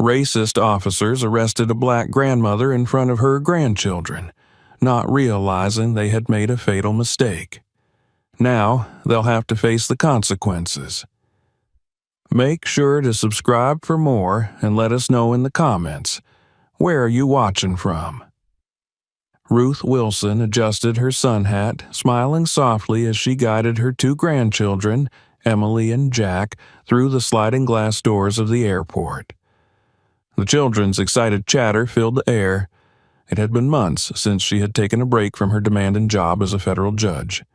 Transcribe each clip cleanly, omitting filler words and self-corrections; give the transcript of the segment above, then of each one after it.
Racist officers arrested a black grandmother in front of her grandchildren, not realizing they had made a fatal mistake. Now they'll have to face the consequences. Make sure to subscribe for more and let us know in the comments. Where are you watching from? Ruth Wilson adjusted her sun hat, smiling softly as she guided her two grandchildren, Emily and Jack, through the sliding glass doors of the airport. The children's excited chatter filled the air. It had been months since she had taken a break from her demanding job as a federal judge.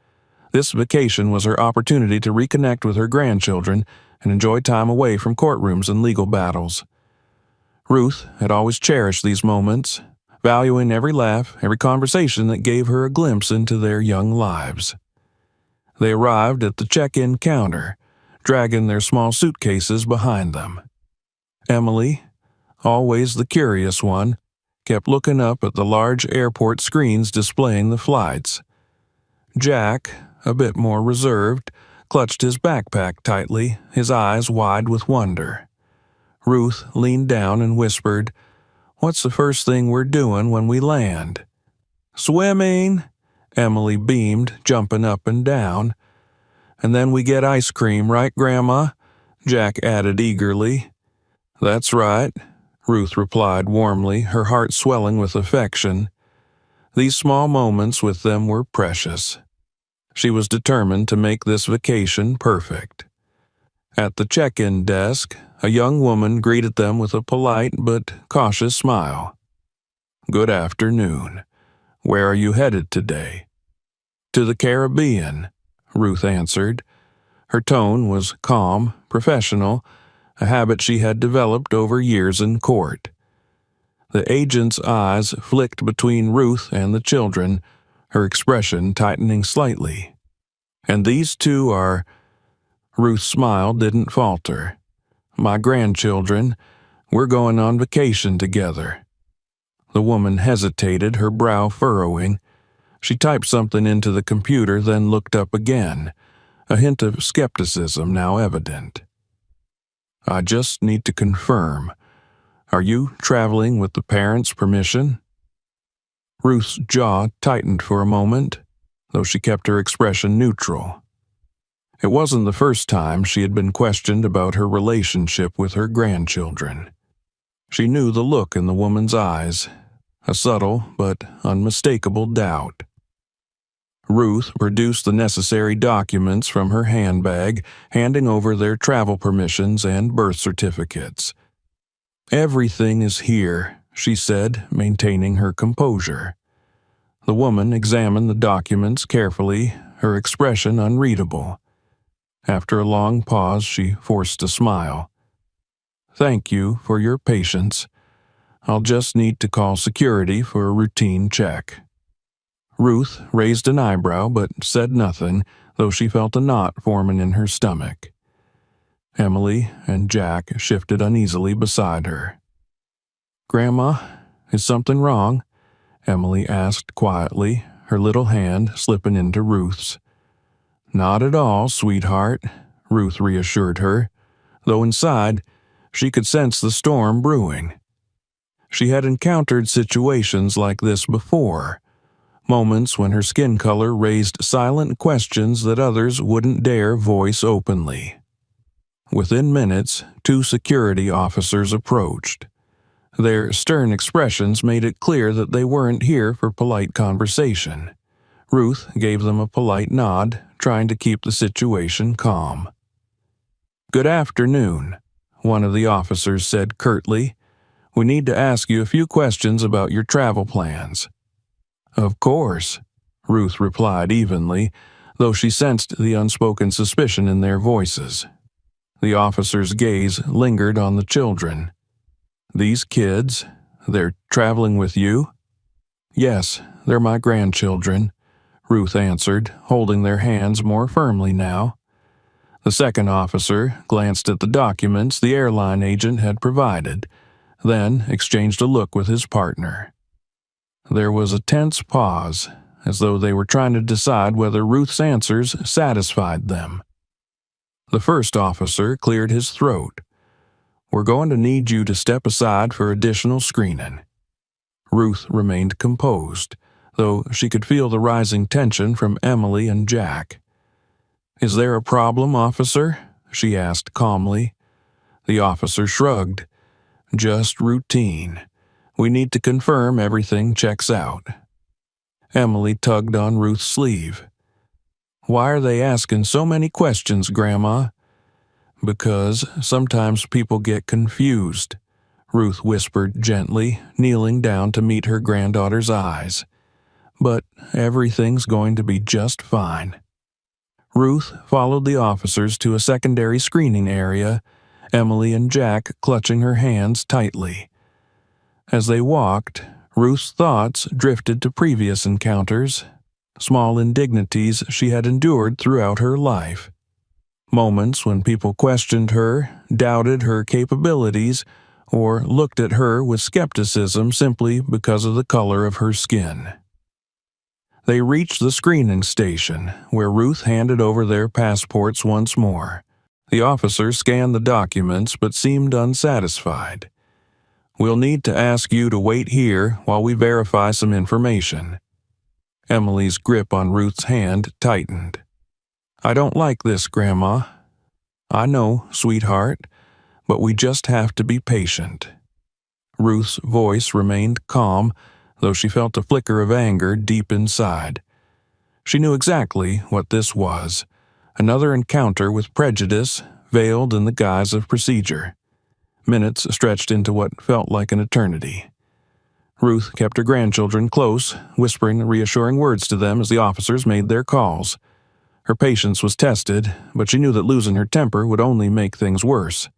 This vacation was her opportunity to reconnect with her grandchildren and enjoy time away from courtrooms and legal battles. Ruth had always cherished these moments, valuing every laugh, every conversation that gave her a glimpse into their young lives. They arrived at the check-in counter, dragging their small suitcases behind them. Emily, always the curious one, kept looking up at the large airport screens displaying the flights. Jack, a bit more reserved, clutched his backpack tightly, his eyes wide with wonder. Ruth leaned down and whispered, "What's the first thing we're doing when we land?" "Swimming," Emily beamed, jumping up and down. "And then we get ice cream, right, Grandma?" Jack added eagerly. "That's right," Ruth replied warmly, her heart swelling with affection. These small moments with them were precious. She was determined to make this vacation perfect. At the check-in desk, a young woman greeted them with a polite but cautious smile. "Good afternoon. Where are you headed today?" "To the Caribbean," Ruth answered. Her tone was calm, professional, a habit she had developed over years in court. The agent's eyes flicked between Ruth and the children, her expression tightening slightly. "And these two are—" Ruth's smile didn't falter. "My grandchildren. We're going on vacation together." The woman hesitated, her brow furrowing. She typed something into the computer, then looked up again, a hint of skepticism now evident. "I just need to confirm. Are you traveling with the parents' permission?" Ruth's jaw tightened for a moment, though she kept her expression neutral. It wasn't the first time she had been questioned about her relationship with her grandchildren. She knew the look in the woman's eyes, a subtle but unmistakable doubt. Ruth produced the necessary documents from her handbag, handing over their travel permissions and birth certificates. "Everything is here," she said, maintaining her composure. The woman examined the documents carefully, her expression unreadable. After a long pause, she forced a smile. "Thank you for your patience. I'll just need to call security for a routine check." Ruth raised an eyebrow but said nothing, though she felt a knot forming in her stomach. Emily and Jack shifted uneasily beside her. "Grandma, is something wrong?" Emily asked quietly, her little hand slipping into Ruth's. "Not at all, sweetheart," Ruth reassured her, though inside she could sense the storm brewing. She had encountered situations like this before, moments when her skin color raised silent questions that others wouldn't dare voice openly. Within minutes, two security officers approached. Their stern expressions made it clear that they weren't here for polite conversation. Ruth gave them a polite nod, trying to keep the situation calm. "Good afternoon," one of the officers said curtly. "We need to ask you a few questions about your travel plans." "Of course," Ruth replied evenly, though she sensed the unspoken suspicion in their voices. The officer's gaze lingered on the children. "These kids, they're traveling with you?" "Yes, they're my grandchildren," Ruth answered, holding their hands more firmly now. The second officer glanced at the documents the airline agent had provided, then exchanged a look with his partner. There was a tense pause, as though they were trying to decide whether Ruth's answers satisfied them. The first officer cleared his throat. We're going to need you to step aside for additional screening." Ruth remained composed, though she could feel the rising tension from Emily and Jack. "Is there a problem, officer?" she asked calmly. The officer shrugged. "Just routine. We need to confirm everything checks out." Emily tugged on Ruth's sleeve. "Why are they asking so many questions, Grandma?" "Because sometimes people get confused," Ruth whispered gently, kneeling down to meet her granddaughter's eyes. "But everything's going to be just fine." Ruth followed the officers to a secondary screening area, Emily and Jack clutching her hands tightly. As they walked, Ruth's thoughts drifted to previous encounters, small indignities she had endured throughout her life. Moments when people questioned her, doubted her capabilities, or looked at her with skepticism simply because of the color of her skin. They reached the screening station, where Ruth handed over their passports once more. The officer scanned the documents but seemed unsatisfied. "We'll need to ask you to wait here while we verify some information." Emily's grip on Ruth's hand tightened. "I don't like this, Grandma." "I know, sweetheart, but we just have to be patient." Ruth's voice remained calm, though she felt a flicker of anger deep inside. She knew exactly what this was, another encounter with prejudice veiled in the guise of procedure. Minutes stretched into what felt like an eternity. Ruth kept her grandchildren close, whispering reassuring words to them as the officers made their calls. Her patience was tested, but she knew that losing her temper would only make things worse.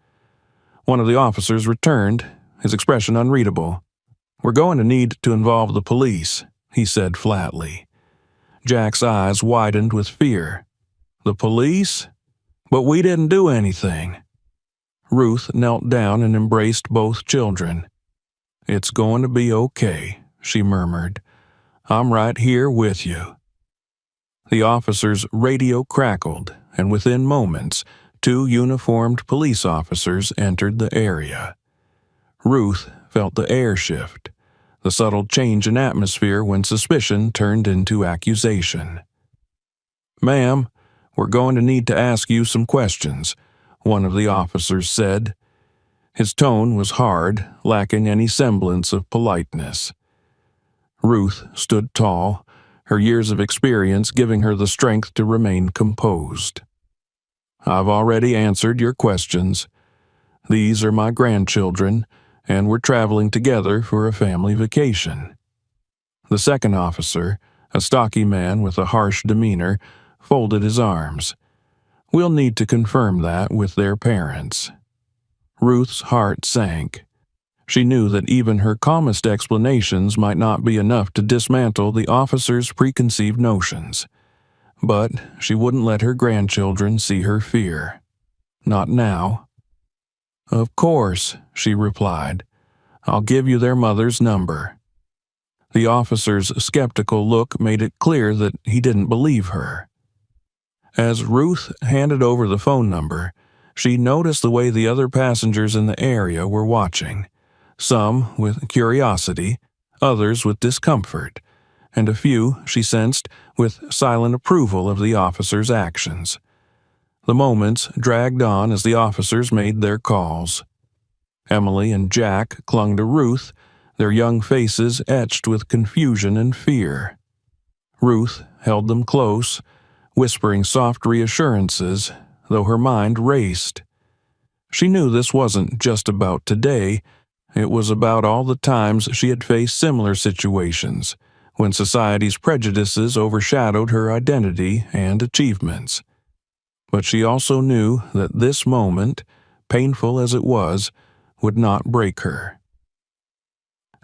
One of the officers returned, his expression unreadable. "We're going to need to involve the police," he said flatly. Jack's eyes widened with fear. "The police? But we didn't do anything." Ruth knelt down and embraced both children. "It's going to be okay," she murmured. "I'm right here with you." The officer's radio crackled, and within moments, 2 uniformed police officers entered the area. Ruth felt the air shift, the subtle change in atmosphere when suspicion turned into accusation. "Ma'am, we're going to need to ask you some questions," one of the officers said. His tone was hard, lacking any semblance of politeness. Ruth stood tall, her years of experience giving her the strength to remain composed. "I've already answered your questions. These are my grandchildren, and we're traveling together for a family vacation." The second officer, a stocky man with a harsh demeanor, folded his arms. "We'll need to confirm that with their parents." Ruth's heart sank. She knew that even her calmest explanations might not be enough to dismantle the officer's preconceived notions. But she wouldn't let her grandchildren see her fear. Not now. "Of course," she replied. "I'll give you their mother's number." The officer's skeptical look made it clear that he didn't believe her. As Ruth handed over the phone number, she noticed the way the other passengers in the area were watching, some with curiosity, others with discomfort, and a few, she sensed, with silent approval of the officer's actions. The moments dragged on as the officers made their calls. Emily and Jack clung to Ruth, their young faces etched with confusion and fear. Ruth held them close, whispering soft reassurances, though her mind raced. She knew this wasn't just about today, it was about all the times she had faced similar situations, when society's prejudices overshadowed her identity and achievements. But she also knew that this moment, painful as it was, would not break her.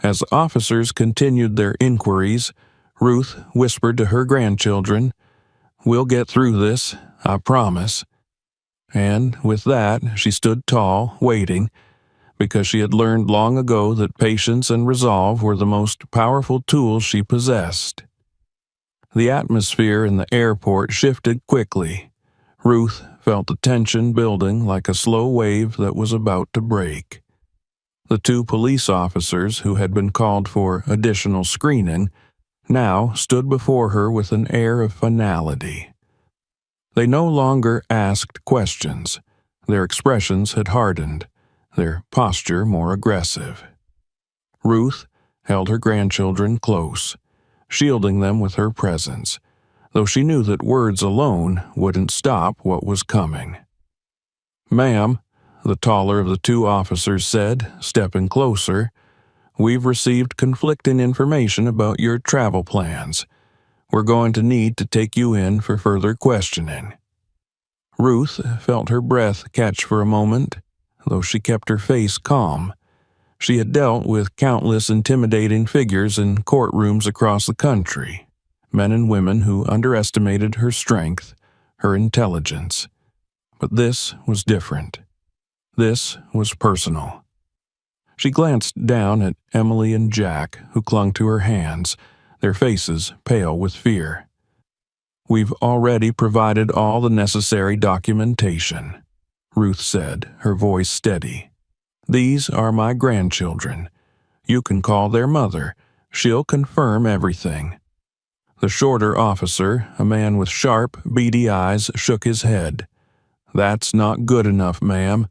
As the officers continued their inquiries, Ruth whispered to her grandchildren, "We'll get through this, I promise." And with that, she stood tall, waiting, because she had learned long ago that patience and resolve were the most powerful tools she possessed. The atmosphere in the airport shifted quickly. Ruth felt the tension building like a slow wave that was about to break. The two police officers who had been called for additional screening now stood before her with an air of finality. They no longer asked questions. Their expressions had hardened, their posture more aggressive. Ruth held her grandchildren close, shielding them with her presence, though she knew that words alone wouldn't stop what was coming. "Ma'am," the taller of the two officers said, stepping closer, "we've received conflicting information about your travel plans. We're going to need to take you in for further questioning." Ruth felt her breath catch for a moment, though she kept her face calm. She had dealt with countless intimidating figures in courtrooms across the country, men and women who underestimated her strength, her intelligence. But this was different. This was personal. She glanced down at Emily and Jack, who clung to her hands, their faces pale with fear. "We've already provided all the necessary documentation," Ruth said, her voice steady. "These are my grandchildren. You can call their mother. She'll confirm everything." The shorter officer, a man with sharp, beady eyes, shook his head. "That's not good enough, ma'am.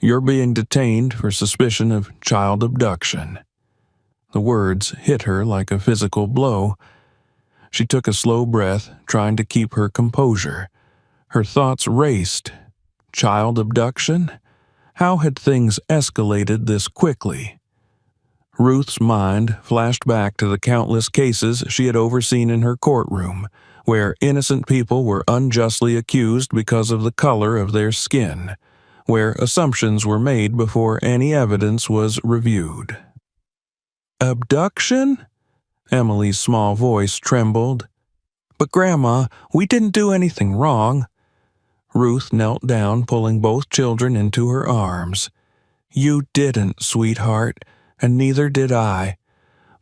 You're being detained for suspicion of child abduction." The words hit her like a physical blow. She took a slow breath, trying to keep her composure. Her thoughts raced. Child abduction? How had things escalated this quickly? Ruth's mind flashed back to the countless cases she had overseen in her courtroom, where innocent people were unjustly accused because of the color of their skin, where assumptions were made before any evidence was reviewed. "Abduction?" Emily's small voice trembled. "But Grandma, we didn't do anything wrong." Ruth knelt down, pulling both children into her arms. "You didn't, sweetheart, and neither did I.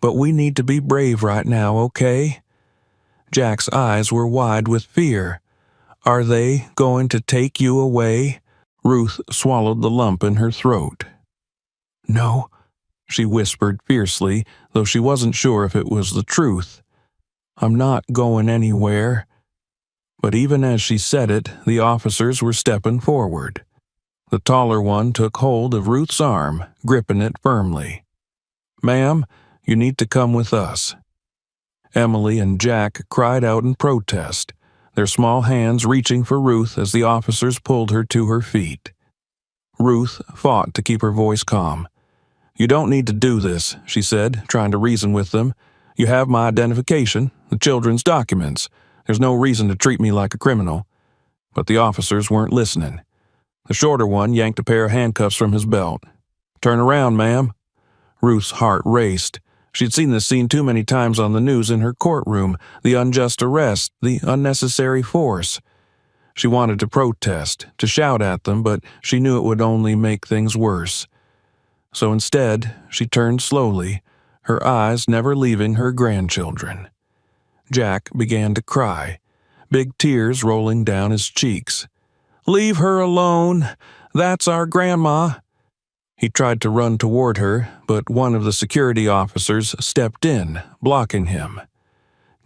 But we need to be brave right now, okay?" Jack's eyes were wide with fear. "Are they going to take you away?" Ruth swallowed the lump in her throat. "No," she whispered fiercely, though she wasn't sure if it was the truth. "I'm not going anywhere." But even as she said it, the officers were stepping forward. The taller one took hold of Ruth's arm, gripping it firmly. "Ma'am, you need to come with us." Emily and Jack cried out in protest, their small hands reaching for Ruth as the officers pulled her to her feet. Ruth fought to keep her voice calm. "You don't need to do this," she said, trying to reason with them. "You have my identification, the children's documents. There's no reason to treat me like a criminal." But the officers weren't listening. The shorter one yanked a pair of handcuffs from his belt. "Turn around, ma'am." Ruth's heart raced. She'd seen this scene too many times on the news in her courtroom, the unjust arrest, the unnecessary force. She wanted to protest, to shout at them, but she knew it would only make things worse. So instead, she turned slowly, her eyes never leaving her grandchildren. Jack began to cry, big tears rolling down his cheeks. "Leave her alone! That's our grandma!" He tried to run toward her, but one of the security officers stepped in, blocking him.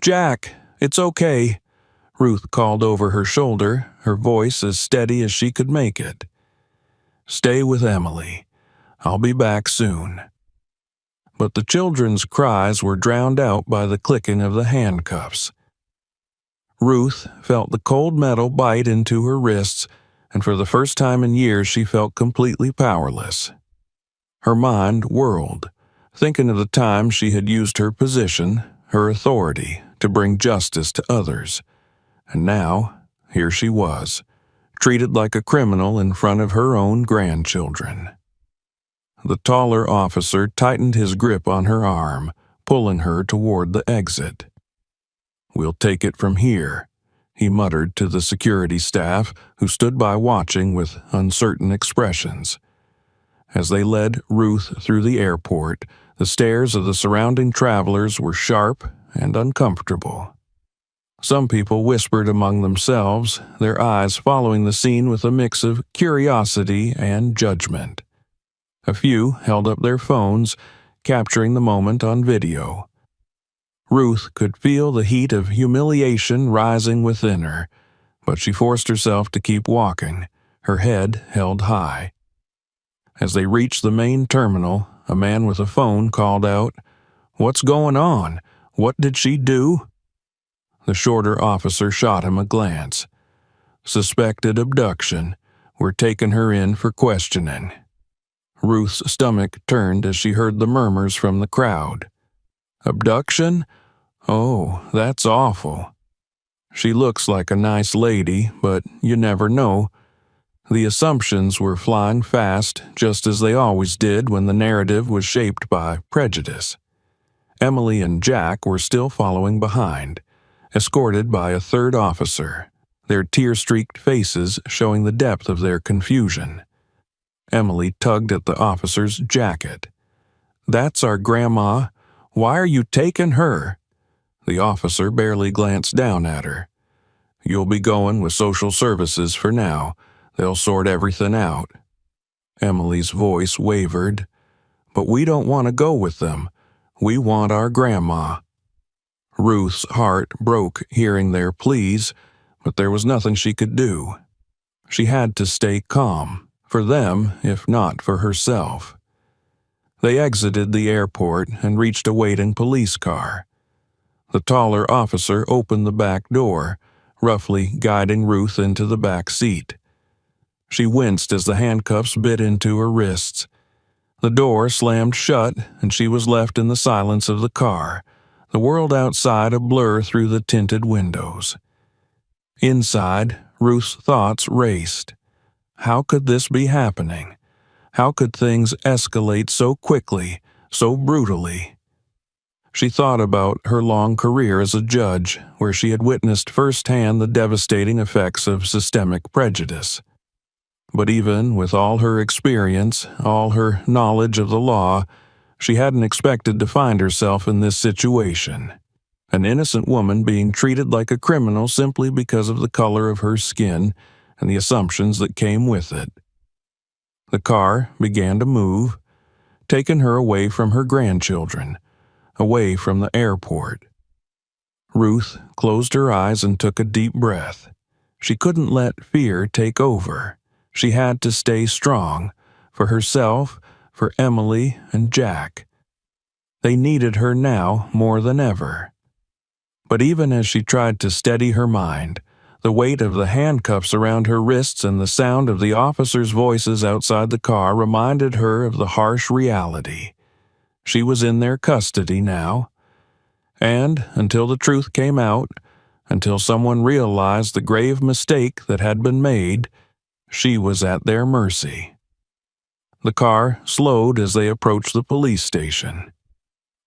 "Jack, it's okay," Ruth called over her shoulder, her voice as steady as she could make it. "Stay with Emily. I'll be back soon." But the children's cries were drowned out by the clicking of the handcuffs. Ruth felt the cold metal bite into her wrists, and for the first time in years she felt completely powerless. Her mind whirled, thinking of the time she had used her position, her authority, to bring justice to others. And now, here she was, treated like a criminal in front of her own grandchildren. The taller officer tightened his grip on her arm, pulling her toward the exit. "We'll take it from here," he muttered to the security staff, who stood by watching with uncertain expressions. As they led Ruth through the airport, the stares of the surrounding travelers were sharp and uncomfortable. Some people whispered among themselves, their eyes following the scene with a mix of curiosity and judgment. A few held up their phones, capturing the moment on video. Ruth could feel the heat of humiliation rising within her, but she forced herself to keep walking, her head held high. As they reached the main terminal, a man with a phone called out, "What's going on? What did she do?" The shorter officer shot him a glance. "Suspected abduction. We're taking her in for questioning." Ruth's stomach turned as she heard the murmurs from the crowd. "Abduction? Oh, that's awful. She looks like a nice lady, but you never know." The assumptions were flying fast, just as they always did when the narrative was shaped by prejudice. Emily and Jack were still following behind, escorted by a third officer, their tear-streaked faces showing the depth of their confusion. Emily tugged at the officer's jacket. "That's our grandma. Why are you taking her?" The officer barely glanced down at her. "You'll be going with social services for now. They'll sort everything out." Emily's voice wavered. "But we don't want to go with them. We want our grandma." Ruth's heart broke hearing their pleas, but there was nothing she could do. She had to stay calm, for them, if not for herself. They exited the airport and reached a waiting police car. The taller officer opened the back door, roughly guiding Ruth into the back seat. She winced as the handcuffs bit into her wrists. The door slammed shut, and she was left in the silence of the car, the world outside a blur through the tinted windows. Inside, Ruth's thoughts raced. How could this be happening? How could things escalate so quickly, so brutally? She thought about her long career as a judge, where she had witnessed firsthand the devastating effects of systemic prejudice. But even with all her experience, all her knowledge of the law, she hadn't expected to find herself in this situation. An innocent woman being treated like a criminal simply because of the color of her skin and the assumptions that came with it. The car began to move, taking her away from her grandchildren, away from the airport. Ruth closed her eyes and took a deep breath. She couldn't let fear take over. She had to stay strong, for herself, for Emily and Jack. They needed her now more than ever. But even as she tried to steady her mind, the weight of the handcuffs around her wrists and the sound of the officers' voices outside the car reminded her of the harsh reality. She was in their custody now. And until the truth came out, until someone realized the grave mistake that had been made, she was at their mercy. The car slowed as they approached the police station.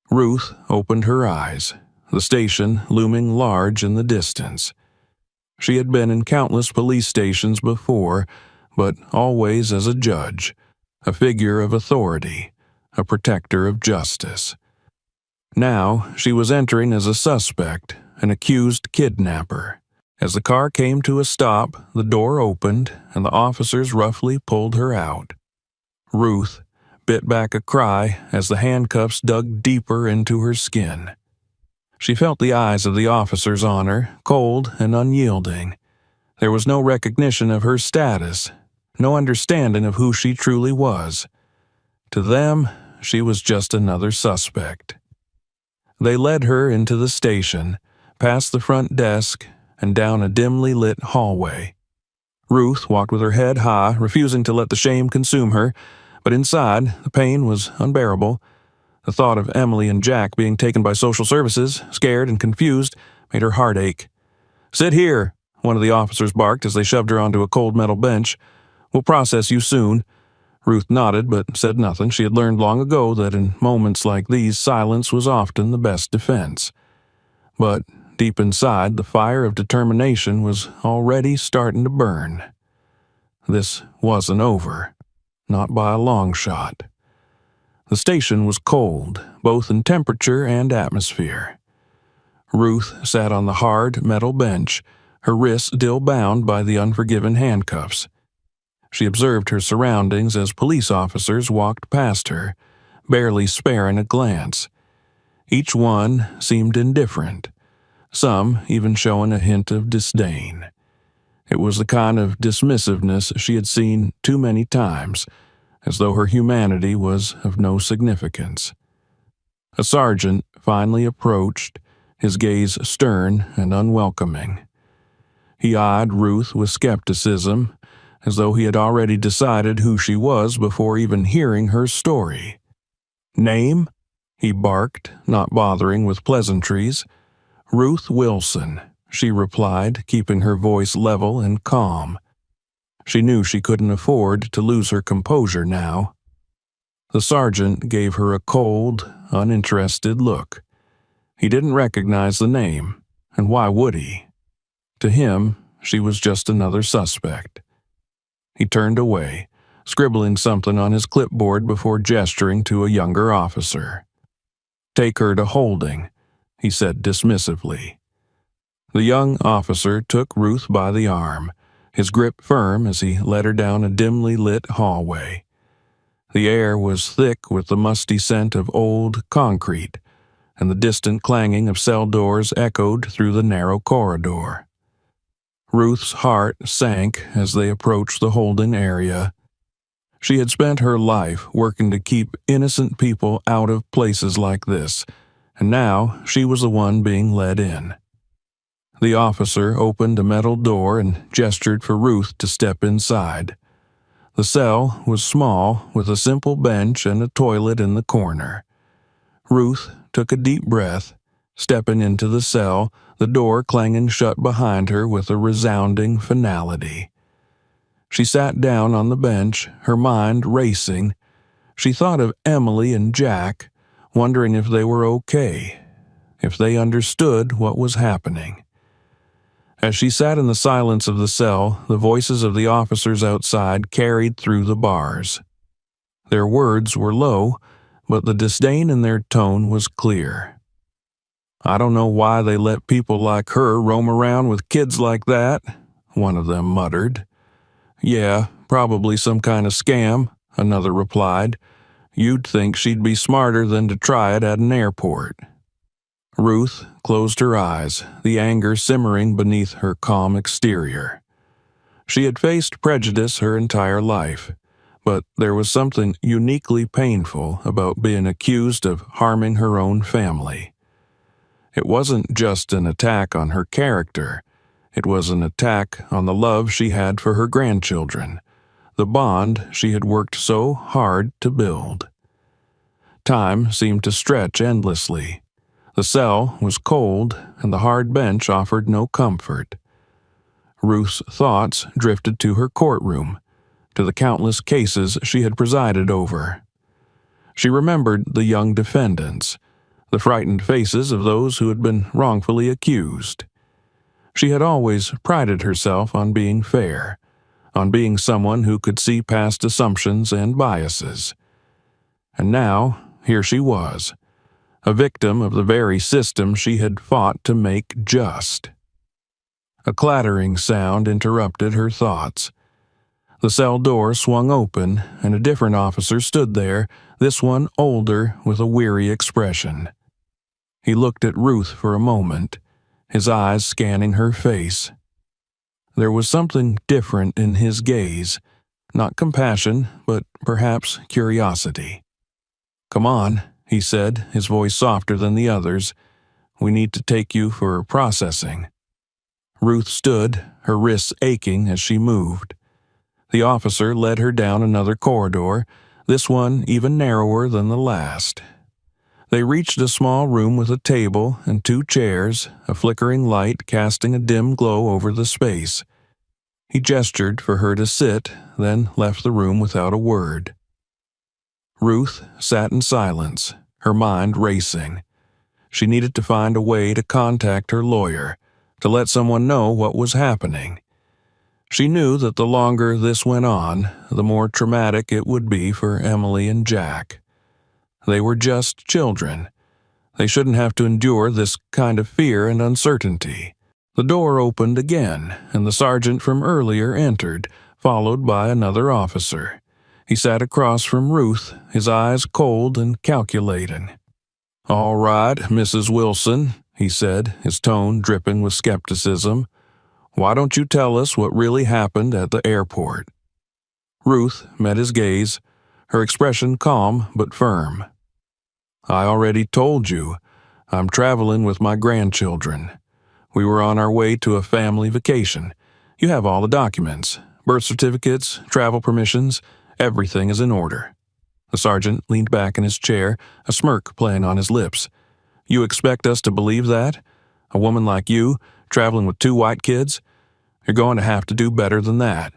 Ruth opened her eyes, the station looming large in the distance. She had been in countless police stations before, but always as a judge, a figure of authority, a protector of justice. Now she was entering as a suspect, an accused kidnapper. As the car came to a stop, the door opened, and the officers roughly pulled her out. Ruth bit back a cry as the handcuffs dug deeper into her skin. She felt the eyes of the officers on her, cold and unyielding. There was no recognition of her status, no understanding of who she truly was. To them, she was just another suspect. They led her into the station, past the front desk, and down a dimly lit hallway. Ruth walked with her head high, refusing to let the shame consume her, but inside, the pain was unbearable. The thought of Emily and Jack being taken by social services, scared and confused, made her heart ache. "Sit here," one of the officers barked as they shoved her onto a cold metal bench. "We'll process you soon." Ruth nodded but said nothing. She had learned long ago that in moments like these, silence was often the best defense. But deep inside, the fire of determination was already starting to burn. This wasn't over, not by a long shot. The station was cold, both in temperature and atmosphere. Ruth sat on the hard metal bench, her wrists still bound by the unforgiven handcuffs. She observed her surroundings as police officers walked past her, barely sparing a glance. Each one seemed indifferent, some even showing a hint of disdain. It was the kind of dismissiveness she had seen too many times, as though her humanity was of no significance. A sergeant finally approached, his gaze stern and unwelcoming. He eyed Ruth with skepticism, as though he had already decided who she was before even hearing her story. "Name?" he barked, not bothering with pleasantries. "Ruth Wilson," she replied, keeping her voice level and calm. She knew she couldn't afford to lose her composure now. The sergeant gave her a cold, uninterested look. He didn't recognize the name, and why would he? To him, she was just another suspect. He turned away, scribbling something on his clipboard before gesturing to a younger officer. "Take her to holding," he said dismissively. The young officer took Ruth by the arm, his grip firm as he led her down a dimly lit hallway. The air was thick with the musty scent of old concrete, and the distant clanging of cell doors echoed through the narrow corridor. Ruth's heart sank as they approached the holding area. She had spent her life working to keep innocent people out of places like this, and now she was the one being led in. The officer opened a metal door and gestured for Ruth to step inside. The cell was small, with a simple bench and a toilet in the corner. Ruth took a deep breath, stepping into the cell, the door clanging shut behind her with a resounding finality. She sat down on the bench, her mind racing. She thought of Emily and Jack, wondering if they were okay, if they understood what was happening. As she sat in the silence of the cell, the voices of the officers outside carried through the bars. Their words were low, but the disdain in their tone was clear. "I don't know why they let people like her roam around with kids like that," one of them muttered. "Yeah, probably some kind of scam," another replied. "You'd think she'd be smarter than to try it at an airport." Ruth closed her eyes, the anger simmering beneath her calm exterior. She had faced prejudice her entire life, but there was something uniquely painful about being accused of harming her own family. It wasn't just an attack on her character. It was an attack on the love she had for her grandchildren, the bond she had worked so hard to build. Time seemed to stretch endlessly. The cell was cold, and the hard bench offered no comfort. Ruth's thoughts drifted to her courtroom, to the countless cases she had presided over. She remembered the young defendants, the frightened faces of those who had been wrongfully accused. She had always prided herself on being fair, on being someone who could see past assumptions and biases. And now, here she was, a victim of the very system she had fought to make just. A clattering sound interrupted her thoughts. The cell door swung open, and a different officer stood there, this one older with a weary expression. He looked at Ruth for a moment, his eyes scanning her face. There was something different in his gaze, not compassion, but perhaps curiosity. "Come on," he said, his voice softer than the others. "We need to take you for processing." Ruth stood, her wrists aching as she moved. The officer led her down another corridor, this one even narrower than the last. They reached a small room with a table and 2 chairs, a flickering light casting a dim glow over the space. He gestured for her to sit, then left the room without a word. Ruth sat in silence, her mind racing. She needed to find a way to contact her lawyer, to let someone know what was happening. She knew that the longer this went on, the more traumatic it would be for Emily and Jack. They were just children. They shouldn't have to endure this kind of fear and uncertainty. The door opened again, and the sergeant from earlier entered, followed by another officer. He sat across from Ruth, his eyes cold and calculating. "All right, Mrs. Wilson," he said, his tone dripping with skepticism. "Why don't you tell us what really happened at the airport?" Ruth met his gaze, her expression calm but firm. "I already told you. I'm traveling with my grandchildren. We were on our way to a family vacation. You have all the documents, birth certificates, travel permissions, everything is in order." The sergeant leaned back in his chair, a smirk playing on his lips. "You expect us to believe that? A woman like you, traveling with 2 white kids? You're going to have to do better than that."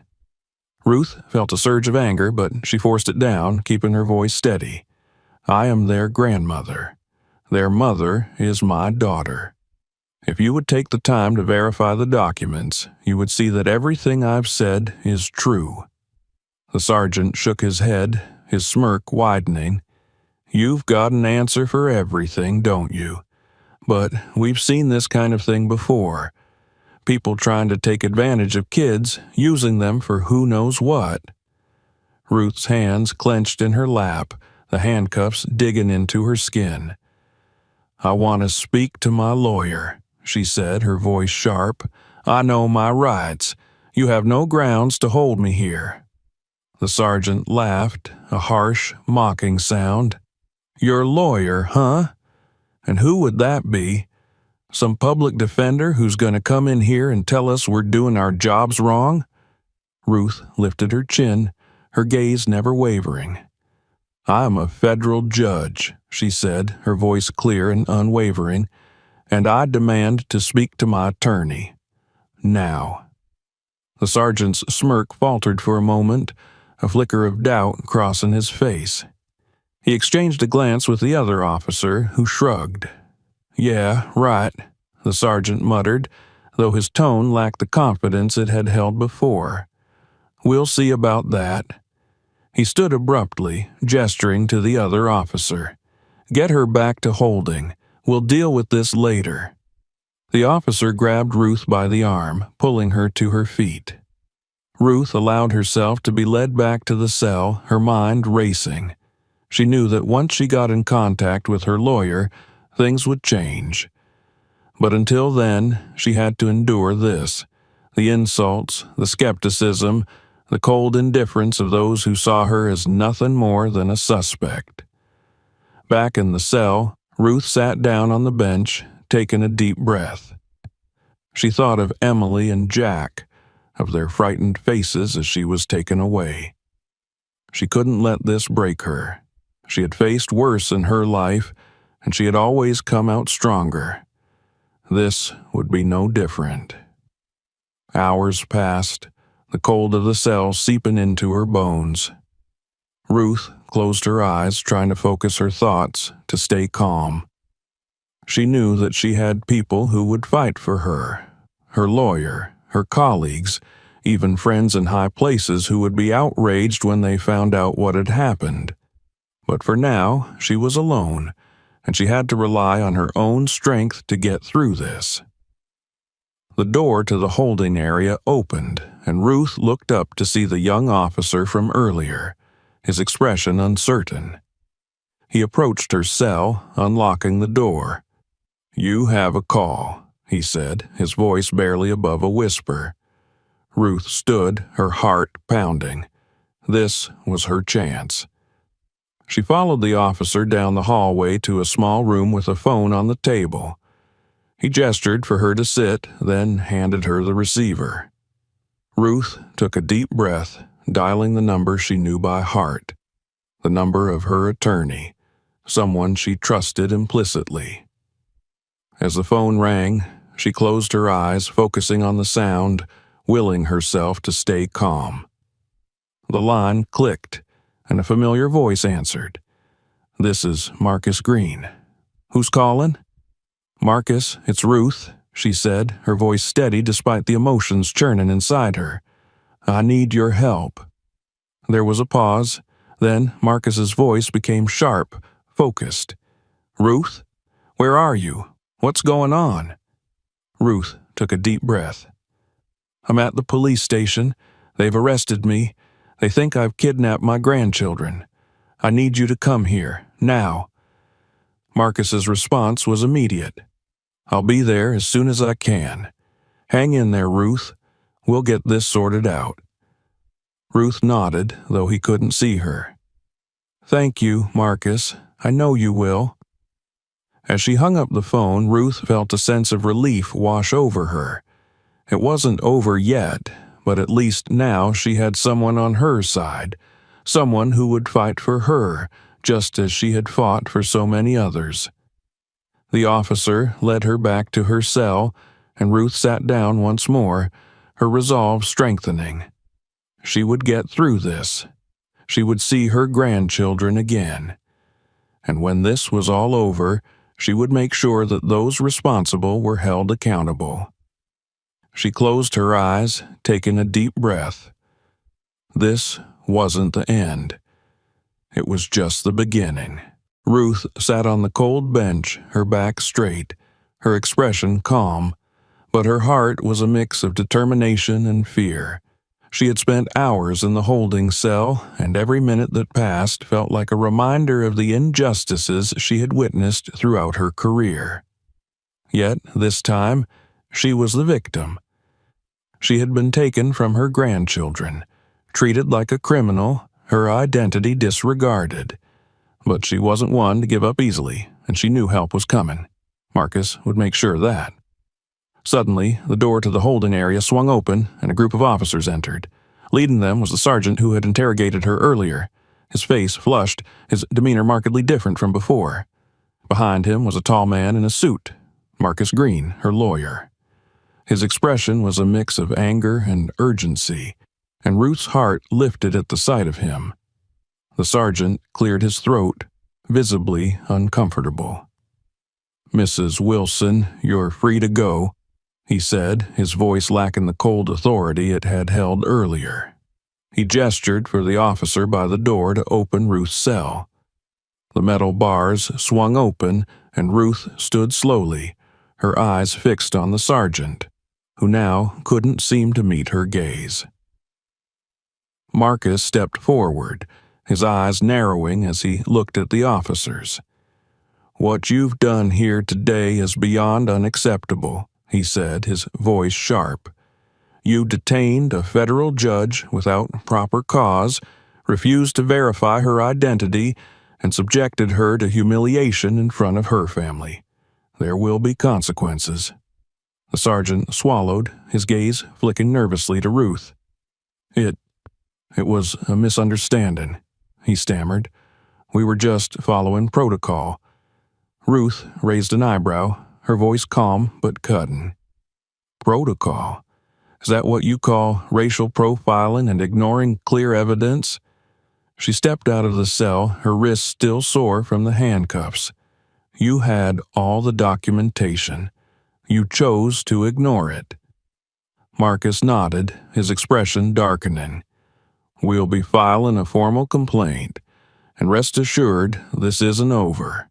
Ruth felt a surge of anger, but she forced it down, keeping her voice steady. "I am their grandmother. Their mother is my daughter. If you would take the time to verify the documents, you would see that everything I've said is true." The sergeant shook his head, his smirk widening. "You've got an answer for everything, don't you? But we've seen this kind of thing before. People trying to take advantage of kids, using them for who knows what." Ruth's hands clenched in her lap, the handcuffs digging into her skin. "I want to speak to my lawyer," she said, her voice sharp. "I know my rights. You have no grounds to hold me here." The sergeant laughed, a harsh, mocking sound. "Your lawyer, huh? And who would that be? Some public defender who's going to come in here and tell us we're doing our jobs wrong?" Ruth lifted her chin, her gaze never wavering. "I'm a federal judge," she said, her voice clear and unwavering, "and I demand to speak to my attorney. Now." The sergeant's smirk faltered for a moment, a flicker of doubt crossing his face. He exchanged a glance with the other officer, who shrugged. "Yeah, right," the sergeant muttered, though his tone lacked the confidence it had held before. "We'll see about that." He stood abruptly, gesturing to the other officer. "Get her back to holding. We'll deal with this later." The officer grabbed Ruth by the arm, pulling her to her feet. Ruth allowed herself to be led back to the cell, her mind racing. She knew that once she got in contact with her lawyer, things would change. But until then, she had to endure this: the insults, the skepticism, the cold indifference of those who saw her as nothing more than a suspect. Back in the cell, Ruth sat down on the bench, taking a deep breath. She thought of Emily and Jack, of their frightened faces as she was taken away. She couldn't let this break her. She had faced worse in her life, and she had always come out stronger. This would be no different. Hours passed, the cold of the cell seeping into her bones. Ruth closed her eyes, trying to focus her thoughts, to stay calm. She knew that she had people who would fight for her: her lawyer, her colleagues, even friends in high places who would be outraged when they found out what had happened. But for now, she was alone, and she had to rely on her own strength to get through this. The door to the holding area opened, and Ruth looked up to see the young officer from earlier, his expression uncertain. He approached her cell, unlocking the door. "You have a call," he said, his voice barely above a whisper. Ruth stood, her heart pounding. This was her chance. She followed the officer down the hallway to a small room with a phone on the table. He gestured for her to sit, then handed her the receiver. Ruth took a deep breath, dialing the number she knew by heart, the number of her attorney, someone she trusted implicitly. As the phone rang, she closed her eyes, focusing on the sound, willing herself to stay calm. The line clicked, and a familiar voice answered. "This is Marcus Green. Who's calling?" "Marcus, it's Ruth," she said, her voice steady despite the emotions churning inside her. "I need your help." There was a pause, then Marcus's voice became sharp, focused. "Ruth? Where are you? What's going on?" Ruth took a deep breath. "I'm at the police station. They've arrested me. They think I've kidnapped my grandchildren. I need you to come here, now." Marcus's response was immediate. "I'll be there as soon as I can. Hang in there, Ruth. We'll get this sorted out." Ruth nodded, though he couldn't see her. "Thank you, Marcus. I know you will." As she hung up the phone, Ruth felt a sense of relief wash over her. It wasn't over yet, but at least now she had someone on her side, someone who would fight for her, just as she had fought for so many others. The officer led her back to her cell, and Ruth sat down once more, her resolve strengthening. She would get through this. She would see her grandchildren again. And when this was all over, she would make sure that those responsible were held accountable. She closed her eyes, taking a deep breath. This wasn't the end. It was just the beginning. Ruth sat on the cold bench, her back straight, her expression calm, but her heart was a mix of determination and fear. She had spent hours in the holding cell, and every minute that passed felt like a reminder of the injustices she had witnessed throughout her career. Yet, this time, she was the victim. She had been taken from her grandchildren, treated like a criminal, her identity disregarded. But she wasn't one to give up easily, and she knew help was coming. Marcus would make sure of that. Suddenly, the door to the holding area swung open, and a group of officers entered. Leading them was the sergeant who had interrogated her earlier, his face flushed, his demeanor markedly different from before. Behind him was a tall man in a suit, Marcus Green, her lawyer. His expression was a mix of anger and urgency, and Ruth's heart lifted at the sight of him. The sergeant cleared his throat, visibly uncomfortable. "Mrs. Wilson, you're free to go," he said, his voice lacking the cold authority it had held earlier. He gestured for the officer by the door to open Ruth's cell. The metal bars swung open, and Ruth stood slowly, her eyes fixed on the sergeant, who now couldn't seem to meet her gaze. Marcus stepped forward, his eyes narrowing as he looked at the officers. "What you've done here today is beyond unacceptable," he said, his voice sharp. "You detained a federal judge without proper cause, refused to verify her identity, and subjected her to humiliation in front of her family. There will be consequences." The sergeant swallowed, his gaze flicking nervously to Ruth. It was a misunderstanding," he stammered. "We were just following protocol." Ruth raised an eyebrow, her voice calm but cutting. "Protocol? Is that what you call racial profiling and ignoring clear evidence?" She stepped out of the cell, her wrists still sore from the handcuffs. "You had all the documentation. You chose to ignore it." Marcus nodded, his expression darkening. "We'll be filing a formal complaint, and rest assured this isn't over."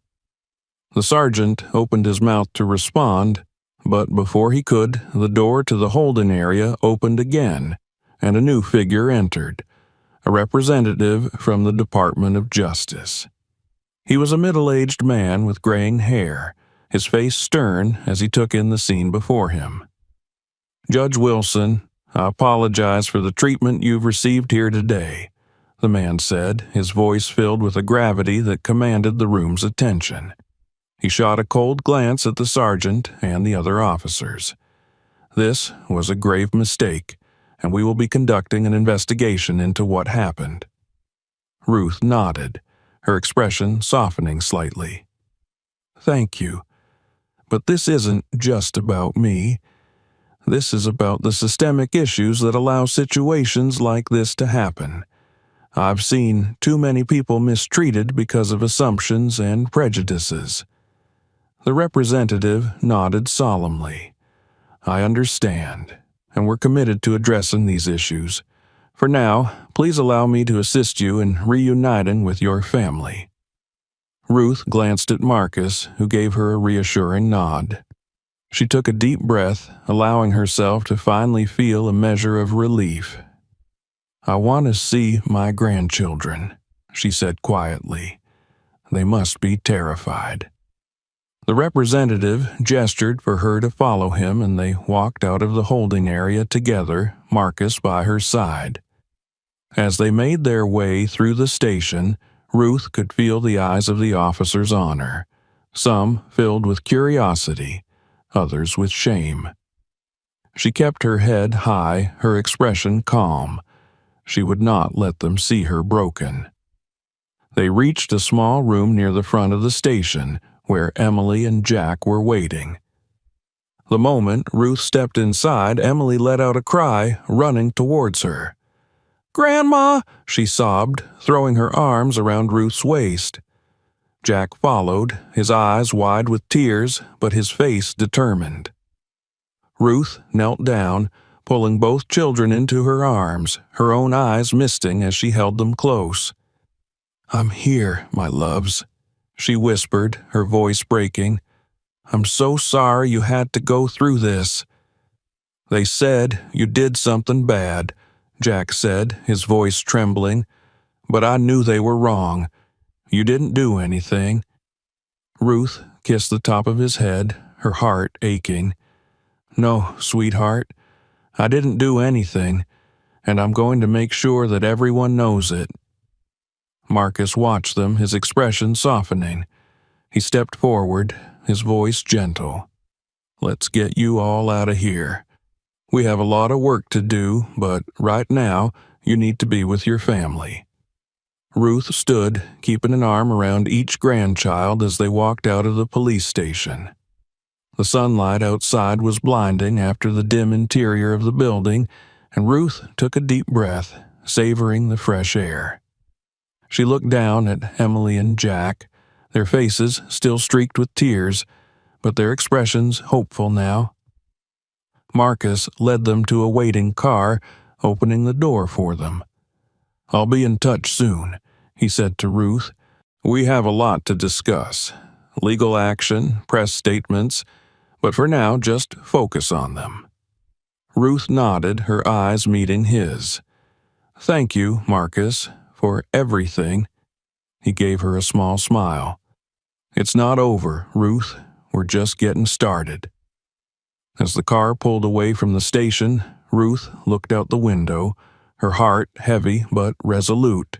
The sergeant opened his mouth to respond, but before he could, the door to the holding area opened again, and a new figure entered, a representative from the Department of Justice. He was a middle-aged man with graying hair, his face stern as he took in the scene before him. "Judge Wilson, I apologize for the treatment you've received here today," the man said, his voice filled with a gravity that commanded the room's attention. He shot a cold glance at the sergeant and the other officers. "This was a grave mistake, and we will be conducting an investigation into what happened." Ruth nodded, her expression softening slightly. "Thank you. But this isn't just about me. This is about the systemic issues that allow situations like this to happen. I've seen too many people mistreated because of assumptions and prejudices." The representative nodded solemnly. "I understand, and we're committed to addressing these issues. For now, please allow me to assist you in reuniting with your family." Ruth glanced at Marcus, who gave her a reassuring nod. She took a deep breath, allowing herself to finally feel a measure of relief. "I want to see my grandchildren," she said quietly. "They must be terrified." The representative gestured for her to follow him, and they walked out of the holding area together, Marcus by her side. As they made their way through the station, Ruth could feel the eyes of the officers on her, some filled with curiosity, others with shame. She kept her head high, her expression calm. She would not let them see her broken. They reached a small room near the front of the station, where Emily and Jack were waiting. The moment Ruth stepped inside, Emily let out a cry, running towards her. "Grandma!" she sobbed, throwing her arms around Ruth's waist. Jack followed, his eyes wide with tears, but his face determined. Ruth knelt down, pulling both children into her arms, her own eyes misting as she held them close. "I'm here, my loves," she whispered, her voice breaking. "I'm so sorry you had to go through this." "They said you did something bad," Jack said, his voice trembling. "But I knew they were wrong. You didn't do anything." Ruth kissed the top of his head, her heart aching. "No, sweetheart, I didn't do anything, and I'm going to make sure that everyone knows it." Marcus watched them, his expression softening. He stepped forward, his voice gentle. "Let's get you all out of here. We have a lot of work to do, but right now you need to be with your family." Ruth stood, keeping an arm around each grandchild as they walked out of the police station. The sunlight outside was blinding after the dim interior of the building, and Ruth took a deep breath, savoring the fresh air. She looked down at Emily and Jack, their faces still streaked with tears, but their expressions hopeful now. Marcus led them to a waiting car, opening the door for them. "I'll be in touch soon," he said to Ruth. "We have a lot to discuss. Legal action, press statements, but for now just focus on them." Ruth nodded, her eyes meeting his. "Thank you, Marcus, for everything." He gave her a small smile. "It's not over, Ruth. We're just getting started." As the car pulled away from the station, Ruth looked out the window, her heart heavy but resolute.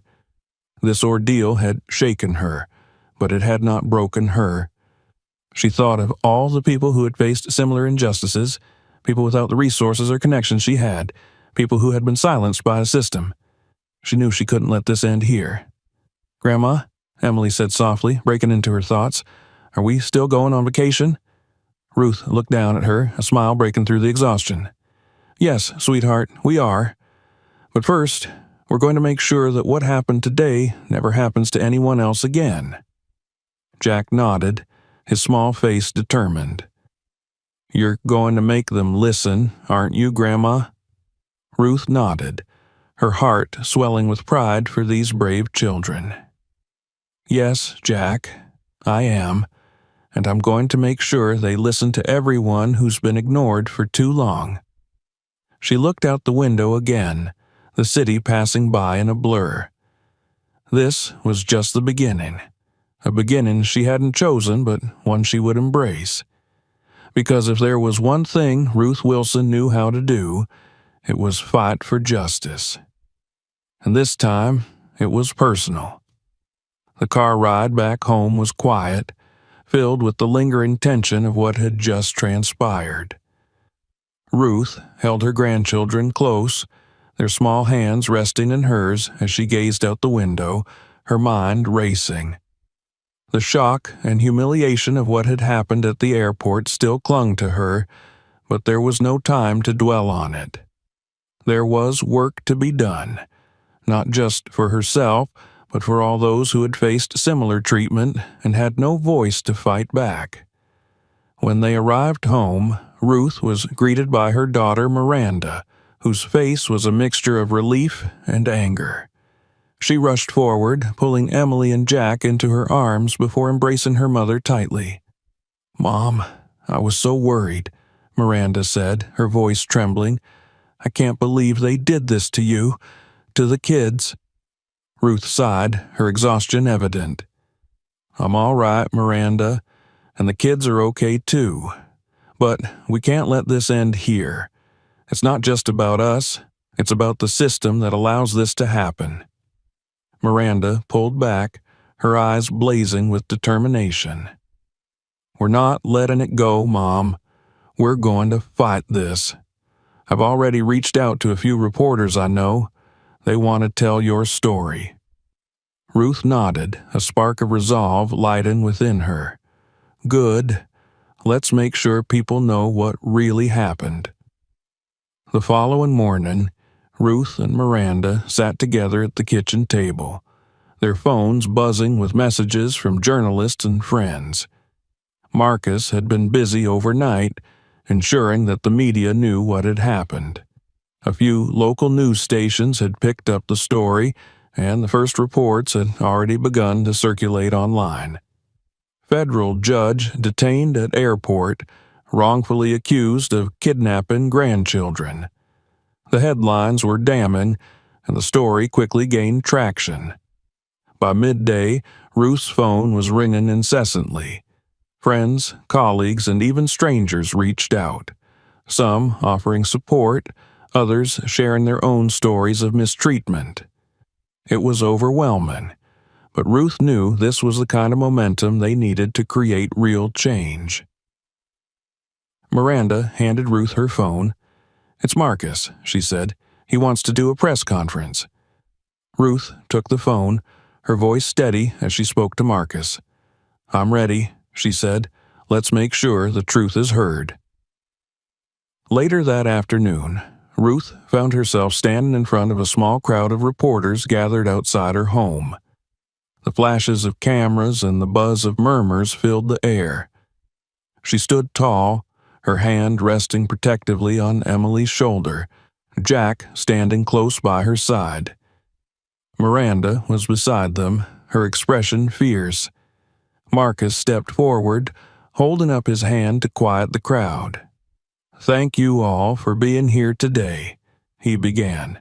This ordeal had shaken her, but it had not broken her. She thought of all the people who had faced similar injustices, people without the resources or connections she had, people who had been silenced by a system. She knew she couldn't let this end here. "Grandma," Emily said softly, breaking into her thoughts, "are we still going on vacation?" Ruth looked down at her, a smile breaking through the exhaustion. "Yes, sweetheart, we are. But first, we're going to make sure that what happened today never happens to anyone else again." Jack nodded, his small face determined. "You're going to make them listen, aren't you, Grandma?" Ruth nodded, her heart swelling with pride for these brave children. "Yes, Jack, I am, and I'm going to make sure they listen to everyone who's been ignored for too long." She looked out the window again, the city passing by in a blur. This was just the beginning, a beginning she hadn't chosen, but one she would embrace. Because if there was one thing Ruth Wilson knew how to do, it was fight for justice. And this time, it was personal. The car ride back home was quiet, filled with the lingering tension of what had just transpired. Ruth held her grandchildren close, their small hands resting in hers as she gazed out the window, her mind racing. The shock and humiliation of what had happened at the airport still clung to her, but there was no time to dwell on it. There was work to be done, not just for herself, but for all those who had faced similar treatment and had no voice to fight back. When they arrived home, Ruth was greeted by her daughter Miranda, whose face was a mixture of relief and anger. She rushed forward, pulling Emily and Jack into her arms before embracing her mother tightly. "Mom, I was so worried," Miranda said, her voice trembling. "I can't believe they did this to you, to the kids." Ruth sighed, her exhaustion evident. "I'm all right, Miranda, and the kids are okay too. But we can't let this end here. It's not just about us, it's about the system that allows this to happen." Miranda pulled back, her eyes blazing with determination. "We're not letting it go, Mom. We're going to fight this. I've already reached out to a few reporters I know. They want to tell your story." Ruth nodded, a spark of resolve lighting within her. "Good. Let's make sure people know what really happened." The following morning, Ruth and Miranda sat together at the kitchen table, their phones buzzing with messages from journalists and friends. Marcus had been busy overnight, ensuring that the media knew what had happened. A few local news stations had picked up the story, and the first reports had already begun to circulate online. Federal judge detained at airport, wrongfully accused of kidnapping grandchildren. The headlines were damning, and the story quickly gained traction. By midday, Ruth's phone was ringing incessantly. Friends, colleagues, and even strangers reached out, some offering support, others sharing their own stories of mistreatment. It was overwhelming, but Ruth knew this was the kind of momentum they needed to create real change. Miranda handed Ruth her phone. "It's Marcus," she said. "He wants to do a press conference." Ruth took the phone, her voice steady as she spoke to Marcus. "I'm ready," she said. "Let's make sure the truth is heard." Later that afternoon, Ruth found herself standing in front of a small crowd of reporters gathered outside her home. The flashes of cameras and the buzz of murmurs filled the air. She stood tall, her hand resting protectively on Emily's shoulder, Jack standing close by her side. Miranda was beside them, her expression fierce. Marcus stepped forward, holding up his hand to quiet the crowd. "Thank you all for being here today," he began.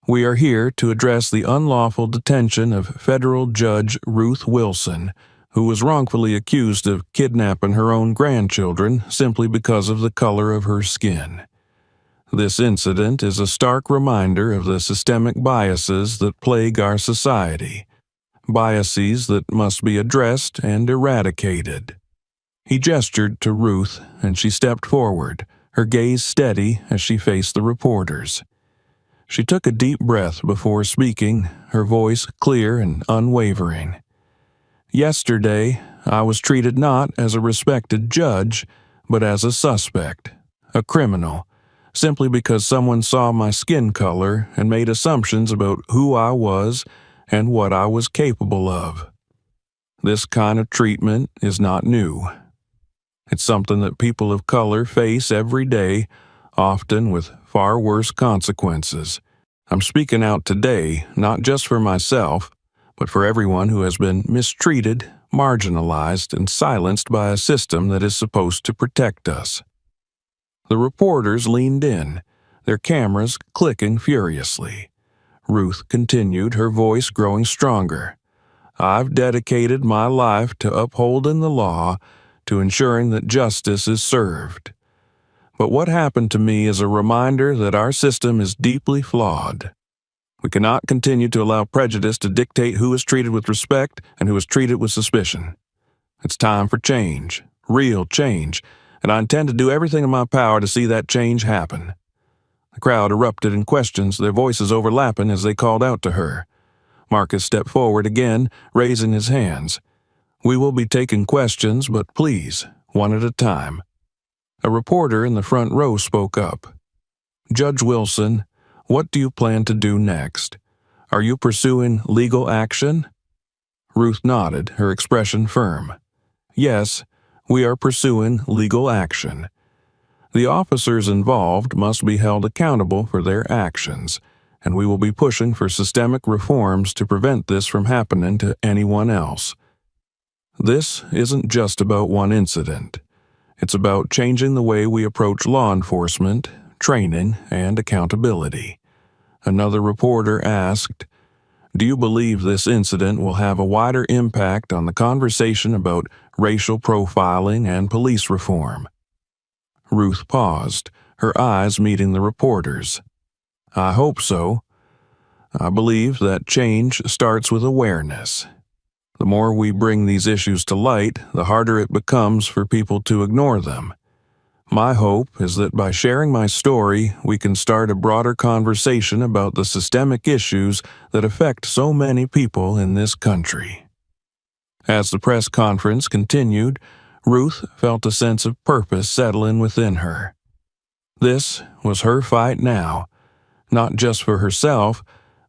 "We are here to address the unlawful detention of federal judge Ruth Wilson, who was wrongfully accused of kidnapping her own grandchildren simply because of the color of her skin. This incident is a stark reminder of the systemic biases that plague our society, biases that must be addressed and eradicated." He gestured to Ruth, and she stepped forward, her gaze steady as she faced the reporters. She took a deep breath before speaking, her voice clear and unwavering. "Yesterday, I was treated not as a respected judge, but as a suspect, a criminal, simply because someone saw my skin color and made assumptions about who I was and what I was capable of. This kind of treatment is not new. It's something that people of color face every day, often with far worse consequences. I'm speaking out today, not just for myself, but for everyone who has been mistreated, marginalized, and silenced by a system that is supposed to protect us." The reporters leaned in, their cameras clicking furiously. Ruth continued, her voice growing stronger. "I've dedicated my life to upholding the law, to ensuring that justice is served. But what happened to me is a reminder that our system is deeply flawed. We cannot continue to allow prejudice to dictate who is treated with respect and who is treated with suspicion. It's time for change, real change, and I intend to do everything in my power to see that change happen." The crowd erupted in questions, their voices overlapping as they called out to her. Marcus stepped forward again, raising his hands. "We will be taking questions, but please, one at a time." A reporter in the front row spoke up. "Judge Wilson, what do you plan to do next? Are you pursuing legal action?" Ruth nodded, her expression firm. "Yes, we are pursuing legal action. The officers involved must be held accountable for their actions, and we will be pushing for systemic reforms to prevent this from happening to anyone else. This isn't just about one incident. It's about changing the way we approach law enforcement, training, and accountability. Another reporter asked, "Do you believe this incident will have a wider impact on the conversation about racial profiling and police reform?" Ruth paused, her eyes meeting the reporter's. "I hope so. I believe that change starts with awareness. The more we bring these issues to light, the harder it becomes for people to ignore them. My hope is that by sharing my story, we can start a broader conversation about the systemic issues that affect so many people in this country." As the press conference continued, Ruth felt a sense of purpose settle in within her. This was her fight now, not just for herself,